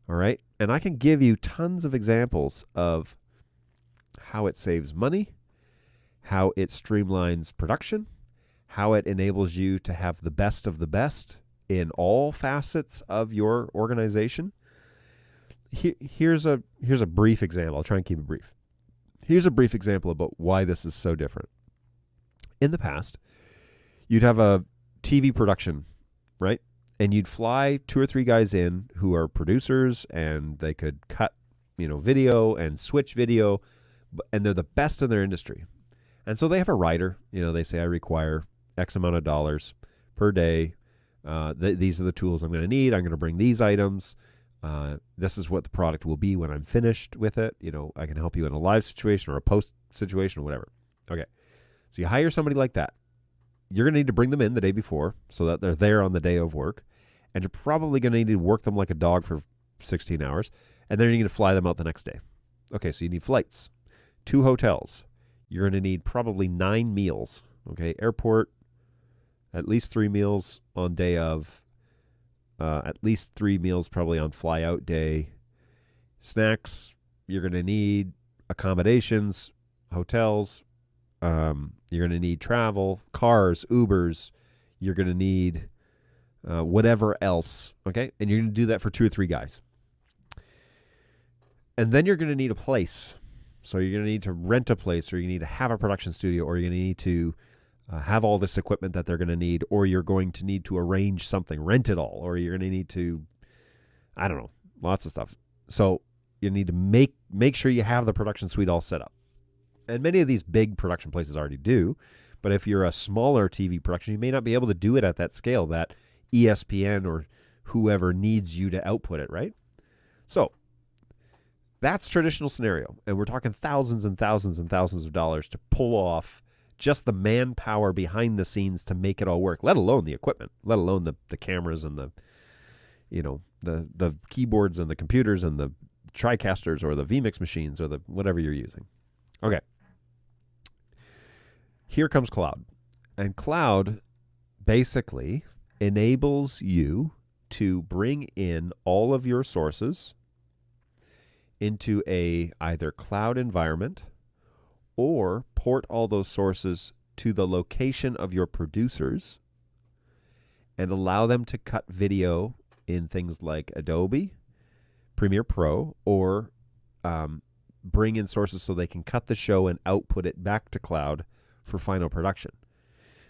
All right? And I can give you tons of examples of how it saves money, how it streamlines production, how it enables you to have the best of the best in all facets of your organization. Here's a brief example. I'll try and keep it brief. Here's a brief example about why this is so different. In the past, you'd have a TV production, right? And you'd fly 2 or 3 guys in who are producers, and they could cut, video and switch video, and they're the best in their industry. And so they have a writer. They say, I require X amount of dollars per day. These are the tools I'm going to need. I'm going to bring these items. This is what the product will be when I'm finished with it. I can help you in a live situation or a post situation or whatever. Okay. So you hire somebody like that. You're going to need to bring them in the day before so that they're there on the day of work. And you're probably going to need to work them like a dog for 16 hours. And then you're going to fly them out the next day. Okay. So you need flights, 2 hotels. You're going to need probably 9 meals. Okay. Airport, at least 3 meals on day of, at least 3 meals probably on fly out day. Snacks, you're going to need accommodations, hotels, You're going to need travel, cars, Ubers. You're going to need whatever else, okay? And you're going to do that for 2 or 3 guys. And then you're going to need a place. So you're going to need to rent a place, or you need to have a production studio, or you're going to need to have all this equipment that they're going to need, or you're going to need to arrange something, rent it all, or you're going to need to, I don't know, lots of stuff. So you need to make sure you have the production suite all set up. And many of these big production places already do, but if you're a smaller TV production, you may not be able to do it at that scale that ESPN or whoever needs you to output it, right? So that's traditional scenario, and we're talking thousands and thousands and thousands of dollars to pull off just the manpower behind the scenes to make it all work, let alone the equipment, let alone the cameras and the keyboards and the computers and the TriCasters or the vMix machines or the whatever you're using. Okay. Here comes cloud. And cloud basically enables you to bring in all of your sources into a either cloud environment or port all those sources to the location of your producers and allow them to cut video in things like Adobe, Premiere Pro, or bring in sources so they can cut the show and output it back to cloud for final production.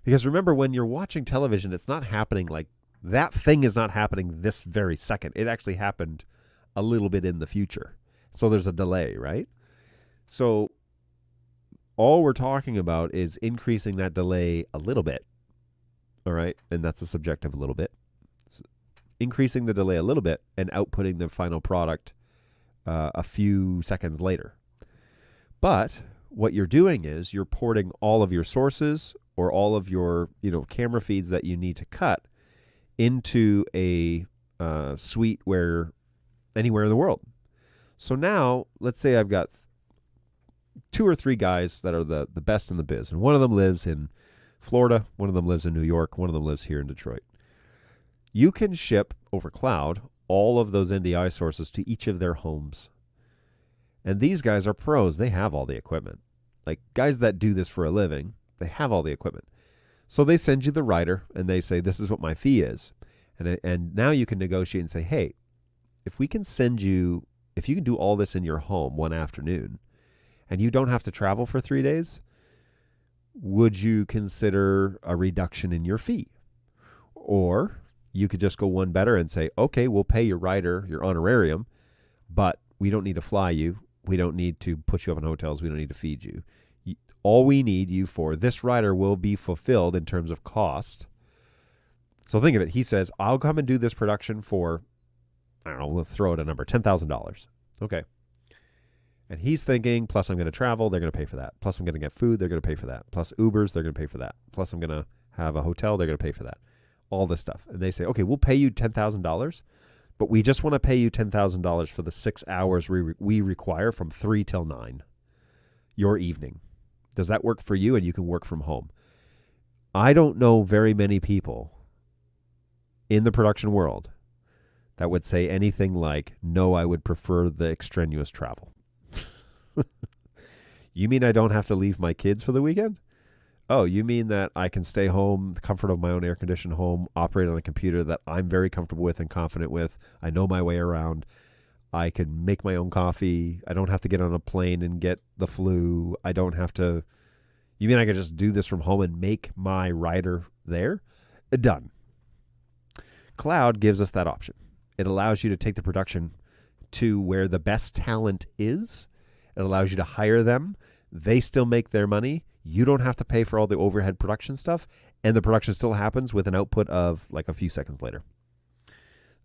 Because remember, when you're watching television, it's not happening like that thing is not happening this very second. It actually happened a little bit in the future. So there's a delay, right? So all we're talking about is increasing that delay a little bit. All right? And that's a subjective little bit. So increasing the delay a little bit and outputting the final product a few seconds later. But what you're doing is you're porting all of your sources or all of your camera feeds that you need to cut into a suite where anywhere in the world. So now, let's say I've got 2 or 3 guys that are the best in the biz, and one of them lives in Florida, one of them lives in New York, one of them lives here in Detroit. You can ship over cloud all of those NDI sources to each of their homes. And these guys are pros. They have all the equipment. Like guys that do this for a living, they have all the equipment. So they send you the writer, and they say, this is what my fee is. And now you can negotiate and say, hey, if we can send you, if you can do all this in your home one afternoon and you don't have to travel for 3 days, would you consider a reduction in your fee? Or you could just go one better and say, okay, we'll pay your writer your honorarium, but we don't need to fly you. We don't need to put you up in hotels. We don't need to feed you. All we need you for, this writer will be fulfilled in terms of cost. So think of it. He says, I'll come and do this production for, I don't know, we'll throw out a number, $10,000. Okay. And he's thinking, plus I'm going to travel, they're going to pay for that. Plus I'm going to get food, they're going to pay for that. Plus Ubers, they're going to pay for that. Plus I'm going to have a hotel, they're going to pay for that. All this stuff. And they say, okay, we'll pay you $10,000, but we just want to pay you $10,000 for the 6 hours we require from 3 till 9, your evening. Does that work for you? And you can work from home. I don't know very many people in the production world that would say anything like, no, I would prefer the extraneous travel. You mean I don't have to leave my kids for the weekend? Oh, you mean that I can stay home, the comfort of my own air-conditioned home, operate on a computer that I'm very comfortable with and confident with. I know my way around. I can make my own coffee. I don't have to get on a plane and get the flu. I don't have to. You mean I could just do this from home and make my writer there? Done. Cloud gives us that option. It allows you to take the production to where the best talent is. It allows you to hire them. They still make their money. You don't have to pay for all the overhead production stuff, and the production still happens with an output of like a few seconds later.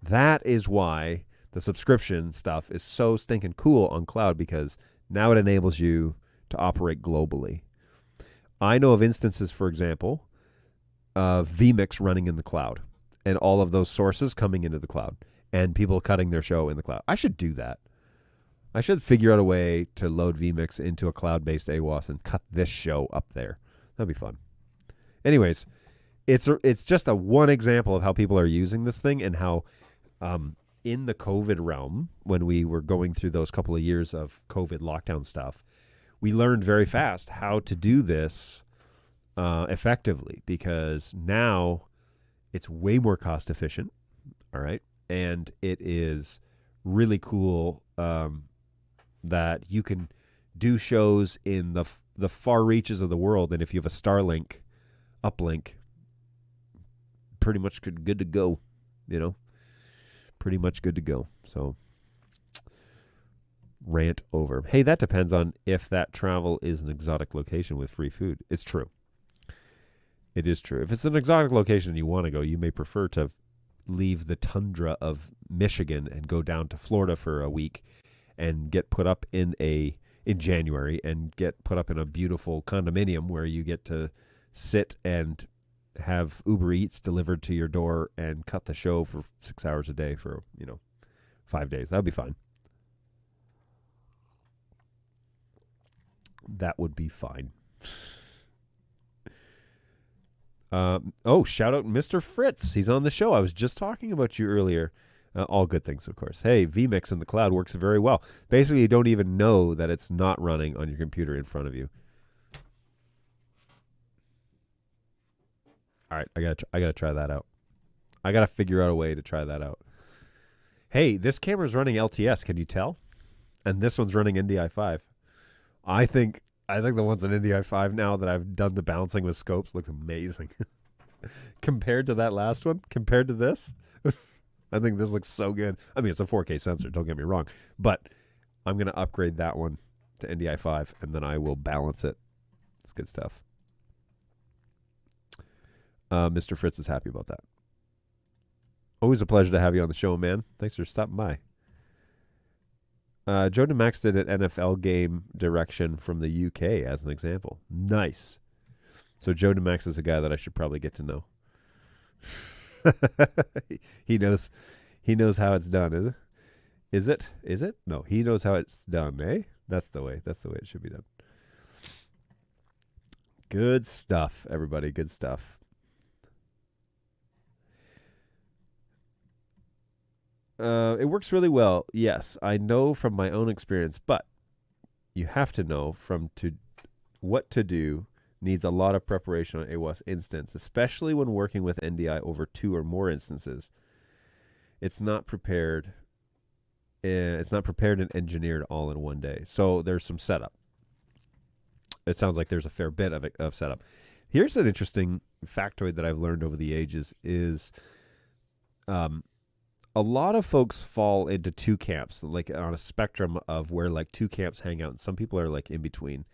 That is why the subscription stuff is so stinking cool on cloud, because now it enables you to operate globally. I know of instances, for example, of vMix running in the cloud and all of those sources coming into the cloud and people cutting their show in the cloud. I should do that. I should figure out a way to load vMix into a cloud-based AWAS and cut this show up there. That'd be fun. Anyways, it's just a one example of how people are using this thing, and how in the COVID realm, when we were going through those couple of years of COVID lockdown stuff, we learned very fast how to do this effectively, because now it's way more cost efficient. All right. And it is really cool that you can do shows in the far reaches of the world. And if you have a Starlink uplink, pretty much good to go, pretty much good to go. So rant over. Hey, that depends on if that travel is an exotic location with free food. It's true. It is true. If it's an exotic location and you want to go, you may prefer to leave the tundra of Michigan and go down to Florida for a week and get put up in January and get put up in a beautiful condominium where you get to sit and have Uber Eats delivered to your door and cut the show for 6 hours a day for, 5 days. That would be fine. That would be fine. Shout out Mr. Fritz. He's on the show. I was just talking about you earlier. All good things, of course. Hey, vMix in the cloud works very well. Basically, you don't even know that it's not running on your computer in front of you. All right, I gotta try that out. I gotta figure out a way to try that out. Hey, this camera's running LTS. Can you tell? And this one's running NDI 5. I think the ones on NDI 5 now that I've done the balancing with scopes looks amazing. Compared to that last one, compared to this, I think this looks so good. I mean, it's a 4K sensor, don't get me wrong, but I'm going to upgrade that one to NDI 5, and then I will balance it. It's good stuff. Mr. Fritz is happy about that. Always a pleasure to have you on the show, man. Thanks for stopping by. Joe DeMax did an NFL game direction from the UK as an example. Nice. So Joe DeMax is a guy that I should probably get to know. He knows how it's done, is it? Is it? No, he knows how it's done, eh? That's the way it should be done. Good stuff, everybody. Good stuff. It works really well. Yes, I know from my own experience, but you have to know what to do needs a lot of preparation on AWAS instance, especially when working with NDI over 2 or more instances. It's not prepared. It's not prepared and engineered all in one day. So there's some setup. It sounds like there's a fair bit of setup. Here's an interesting factoid that I've learned over the ages is a lot of folks fall into 2 camps, like on a spectrum of where like 2 camps hang out, and some people are like in between.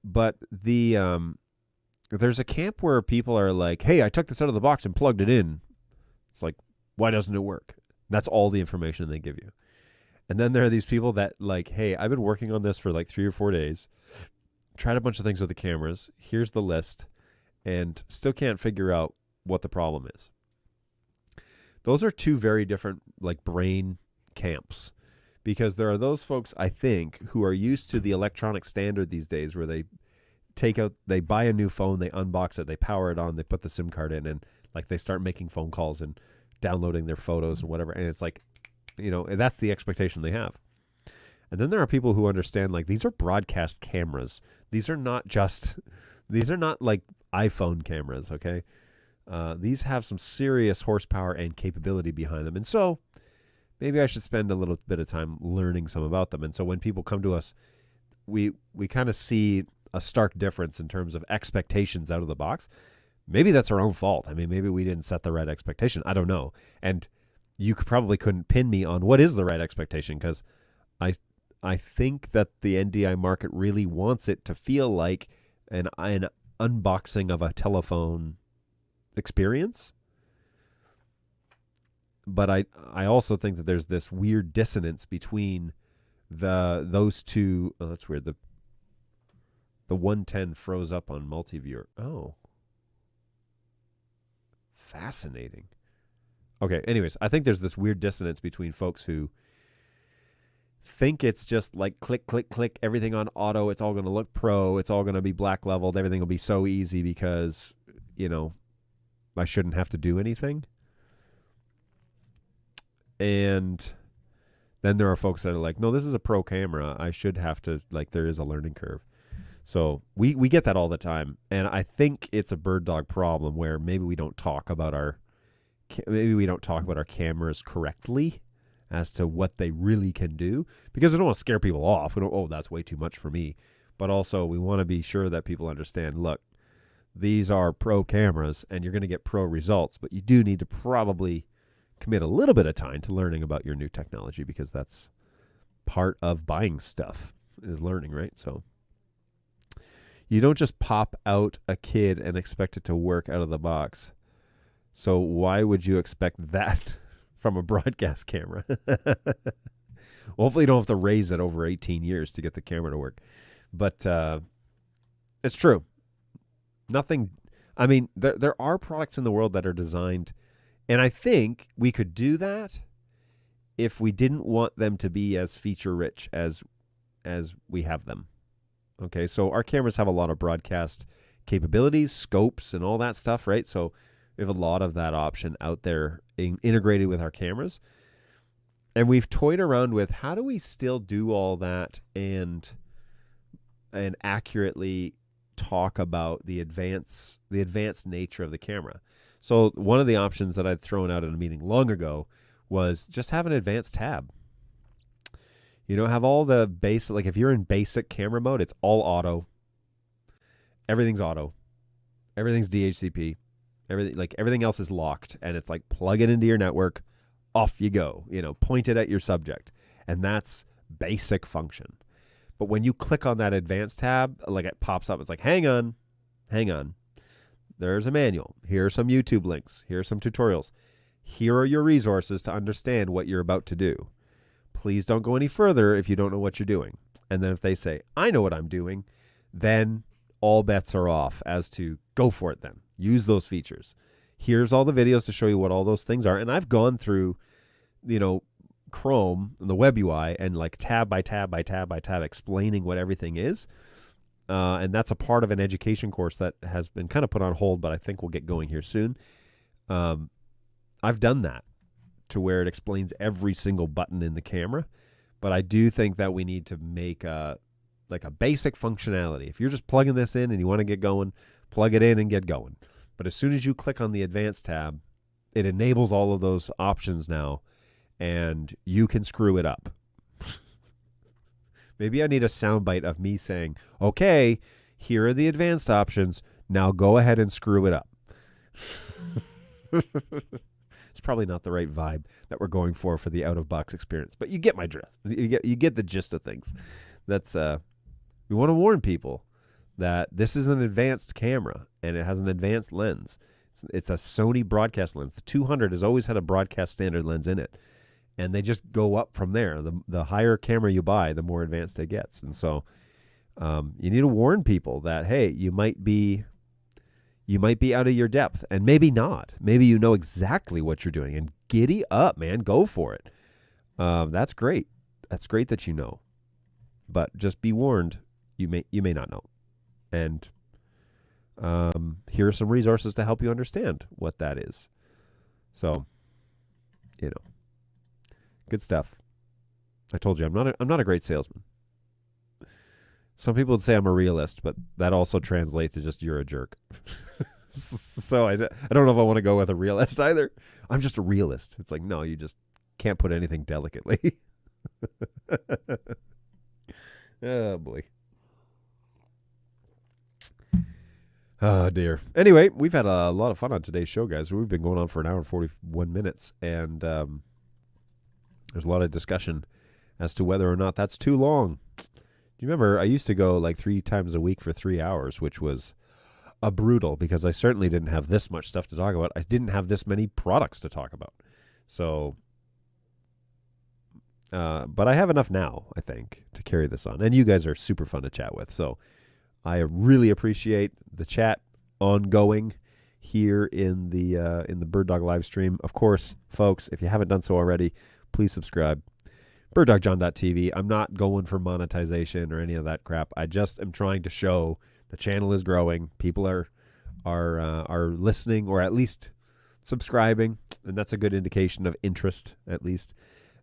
But there's a camp where people are like, hey, I took this out of the box and plugged it in. It's like, why doesn't it work? That's all the information they give you. And then there are these people that like, hey, I've been working on this for like 3 or 4 days, tried a bunch of things with the cameras. Here's the list, and still can't figure out what the problem is. Those are 2 very different like brain camps, because there are those folks, I think, who are used to the electronic standard these days where they buy a new phone, they unbox it, they power it on, they put the SIM card in, and like they start making phone calls and downloading their photos and whatever. And it's like, that's the expectation they have. And then there are people who understand like these are broadcast cameras. These are not like iPhone cameras, okay? These have some serious horsepower and capability behind them. And so maybe I should spend a little bit of time learning some about them. And so when people come to us, we kind of see a stark difference in terms of expectations out of the box. Maybe that's our own fault. I mean, maybe we didn't set the right expectation. I don't know. And you probably couldn't pin me on what is the right expectation, because I think that the NDI market really wants it to feel like an unboxing of a telephone experience. But I also think that there's this weird dissonance between those 2. Oh, that's weird. The 110 froze up on multi-viewer. Oh. Fascinating. Okay, anyways, I think there's this weird dissonance between folks who think it's just like click, click, click, everything on auto, it's all going to look pro, it's all going to be black leveled, everything will be so easy because, I shouldn't have to do anything. And Then there are folks that are like, no, this is a pro camera. I should have to, like, there is a learning curve. So we get that all the time. And I think it's a BirdDog problem where maybe we don't talk about our cameras correctly as to what they really can do, because we don't want to scare people off. We don't, oh, that's way too much for me. But also we want to be sure that people understand, look, these are pro cameras and you're going to get pro results, but you do need to probably commit a little bit of time to learning about your new technology, because that's part of buying stuff is learning, right? So you don't just pop out a kid and expect it to work out of the box. So why would you expect that from a broadcast camera? Hopefully you don't have to raise it over 18 years to get the camera to work. But it's true. Nothing. I mean, there are products in the world that are designed, and I think we could do that if we didn't want them to be as feature rich as we have them. Okay, so our cameras have a lot of broadcast capabilities, scopes, and all that stuff, right? So we have a lot of that option out there integrated with our cameras. And we've toyed around with, how do we still do all that and accurately talk about the advanced nature of the camera. So one of the options that I'd thrown out in a meeting long ago was just have an advanced tab. You know, have all the basic, like if you're in basic camera mode, it's all auto. Everything's auto. Everything's DHCP. Everything else is locked, and it's like plug it into your network, off you go, you know, point it at your subject. And that's basic function. But when you click on that advanced tab, like it pops up, it's like, hang on. There's a manual. Here are some YouTube links. Here are some tutorials. Here are your resources to understand what you're about to do. Please don't go any further if you don't know what you're doing. And then if they say, I know what I'm doing, then all bets are off as to go for it then. Use those features. Here's all the videos to show you what all those things are. And I've gone through, you know, Chrome and the web UI and like tab by tab by tab by tab explaining what everything is. And that's a part of an education course that has been kind of put on hold, but I think we'll get going here soon. I've done that to where it explains every single button in the camera. But I do think that we need to make like a basic functionality. If you're just plugging this in and you want to get going, plug it in and get going. But as soon as you click on the advanced tab, it enables all of those options now, and you can screw it up. Maybe I need a soundbite of me saying, okay, here are the advanced options. Now go ahead and screw it up. It's probably not the right vibe that we're going for the out-of-box experience, but you get my drift. You get the gist of things. That's we want to warn people that this is an advanced camera, and it has an advanced lens. It's a Sony broadcast lens. The 200 has always had a broadcast standard lens in it, and they just go up from there. The higher camera you buy, the more advanced it gets. And so you need to warn people that, hey, you might be out of your depth, and maybe not. Maybe you know exactly what you're doing, and giddy up, man. Go for it. That's great. That's great that you know. But just be warned, you may not know. And here are some resources to help you understand what that is. So, you know, good stuff. I told you I'm not a great salesman. Some people would say I'm a realist, but that also translates to just you're a jerk. So I don't know if I want to go with a realist either. I'm just a realist. It's like, no, you just can't put anything delicately. Oh, boy. Oh, dear. Anyway, we've had a lot of fun on today's show, guys. We've been going on for an hour and 41 minutes, and there's a lot of discussion as to whether or not that's too long. Do you remember I used to go like 3 times a week for 3 hours, which was a brutal, because I certainly didn't have this much stuff to talk about. I didn't have this many products to talk about. So, but I have enough now, I think, to carry this on. And you guys are super fun to chat with. So I really appreciate the chat ongoing here in the BirdDog live stream. Of course, folks, if you haven't done so already, please subscribe. BirdDogJohn.tv. I'm not going for monetization or any of that crap. I just am trying to show the channel is growing. People are listening, or at least subscribing, and that's a good indication of interest, at least.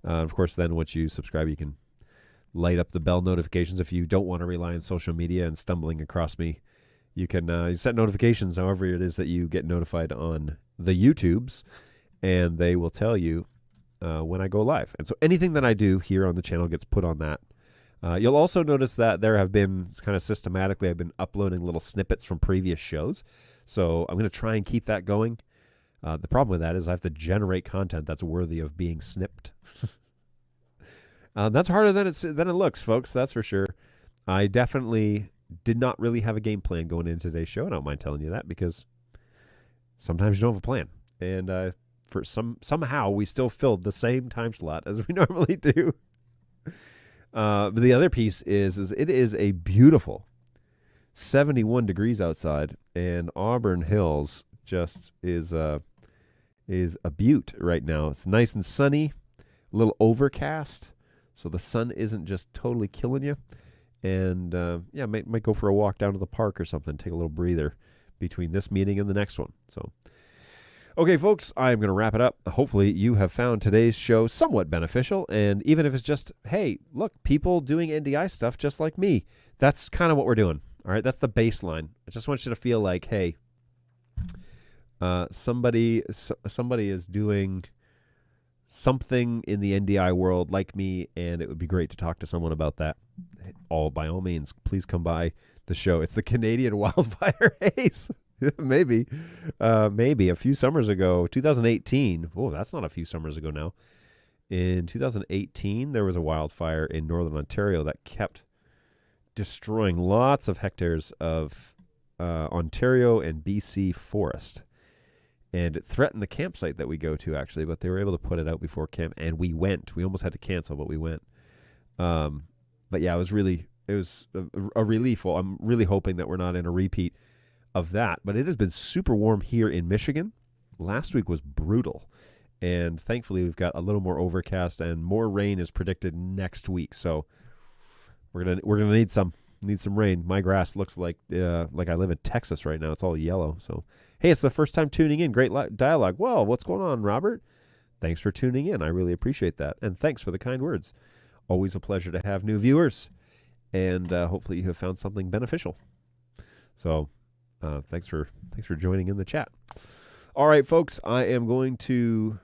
Of course, then once you subscribe, you can light up the bell notifications. If you don't want to rely on social media and stumbling across me, you can set notifications however it is that you get notified on the YouTubes, and they will tell you when I go live. And so anything that I do here on the channel gets put on that. You'll also notice that there have been kind of systematically, I've been uploading little snippets from previous shows. So I'm going to try and keep that going. The problem with that is I have to generate content that's worthy of being snipped. That's harder than it looks, folks. That's for sure. I definitely did not really have a game plan going into today's show. I don't mind telling you that because sometimes you don't have a plan. And for somehow we still filled the same time slot as we normally do. But the other piece is it is a beautiful 71 degrees outside, and Auburn Hills just is a beaut right now. It's nice and sunny, a little overcast, so the sun isn't just totally killing you. And might go for a walk down to the park or something, take a little breather between this meeting and the next one. So, okay, folks, I'm going to wrap it up. Hopefully you have found today's show somewhat beneficial, and even if it's just, hey, look, people doing NDI stuff just like me, that's kind of what we're doing. All right, that's the baseline. I just want you to feel like, hey, somebody is doing something in the NDI world like me, and it would be great to talk to someone about that. By all means, please come by the show. It's the Canadian Wildfire Haze. maybe a few summers ago, 2018. Oh, that's not a few summers ago now. In 2018, there was a wildfire in northern Ontario that kept destroying lots of hectares of Ontario and BC forest. And it threatened the campsite that we go to, actually, but they were able to put it out before camp, and we went. We almost had to cancel, but we went. But yeah, it was a relief. Well, I'm really hoping that we're not in a repeat of that. But it has been super warm here in Michigan. Last week was brutal, and thankfully we've got a little more overcast, and more rain is predicted next week. So we're gonna need some rain. My grass looks like I live in Texas right now. It's all yellow. So hey, it's the first time tuning in. Great dialogue. Well, what's going on, Robert? Thanks for tuning in. I really appreciate that, and thanks for the kind words. Always a pleasure to have new viewers, and hopefully you have found something beneficial. So thanks for joining in the chat. All right, folks, I am going to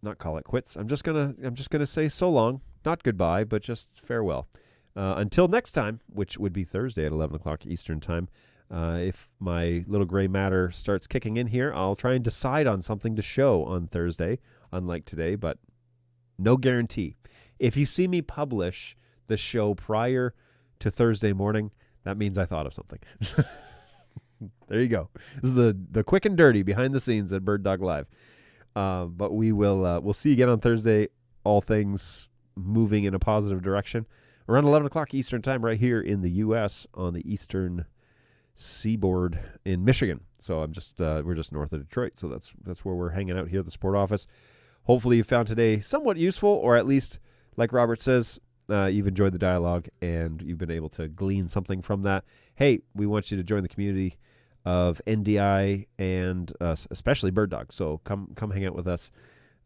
not call it quits. I'm just gonna say so long, not goodbye, but just farewell. Until next time, which would be Thursday at 11 o'clock Eastern time. If my little gray matter starts kicking in here, I'll try and decide on something to show on Thursday, unlike today, but no guarantee. If you see me publish the show prior to Thursday morning, that means I thought of something. There you go. This is the quick and dirty behind the scenes at BirdDog Live. But we'll see you again on Thursday. All things moving in a positive direction. Around 11 o'clock Eastern time right here in the U.S. on the eastern seaboard in Michigan. So we're just north of Detroit. So that's where we're hanging out here at the Sport Office. Hopefully you found today somewhat useful, or at least, like Robert says, you've enjoyed the dialogue and you've been able to glean something from that. Hey, we want you to join the community of NDI and especially BirdDog. So come hang out with us.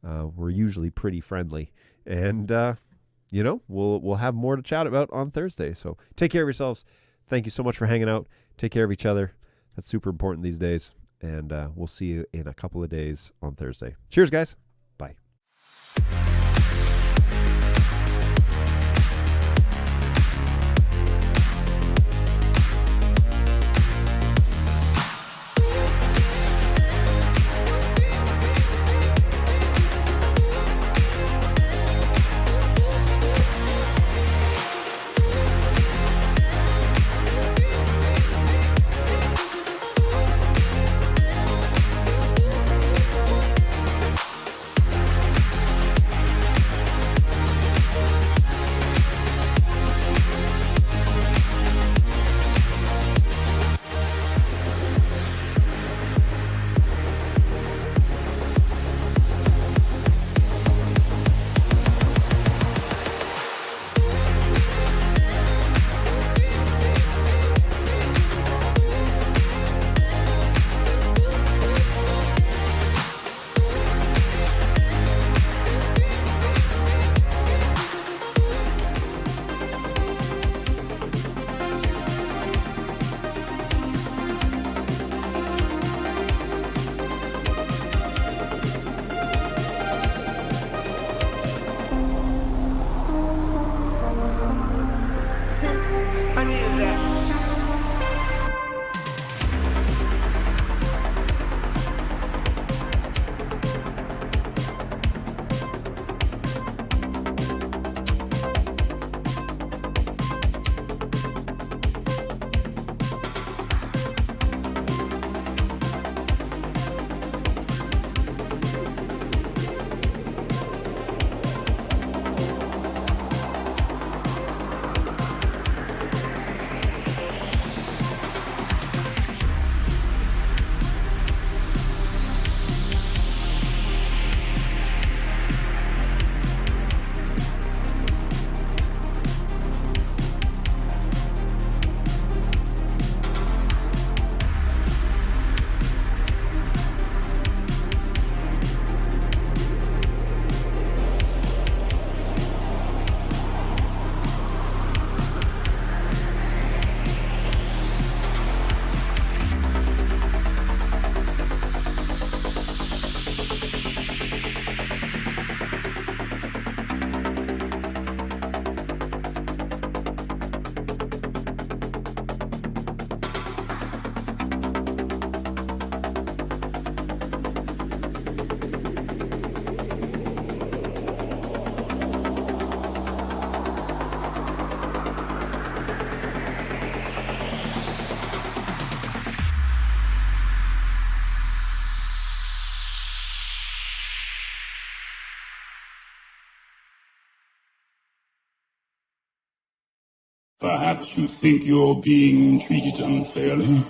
We're usually pretty friendly, and we'll have more to chat about on Thursday. So take care of yourselves. Thank you so much for hanging out. Take care of each other. That's super important these days. And we'll see you in a couple of days on Thursday. Cheers, guys. Bye. Perhaps you think you're being treated unfairly.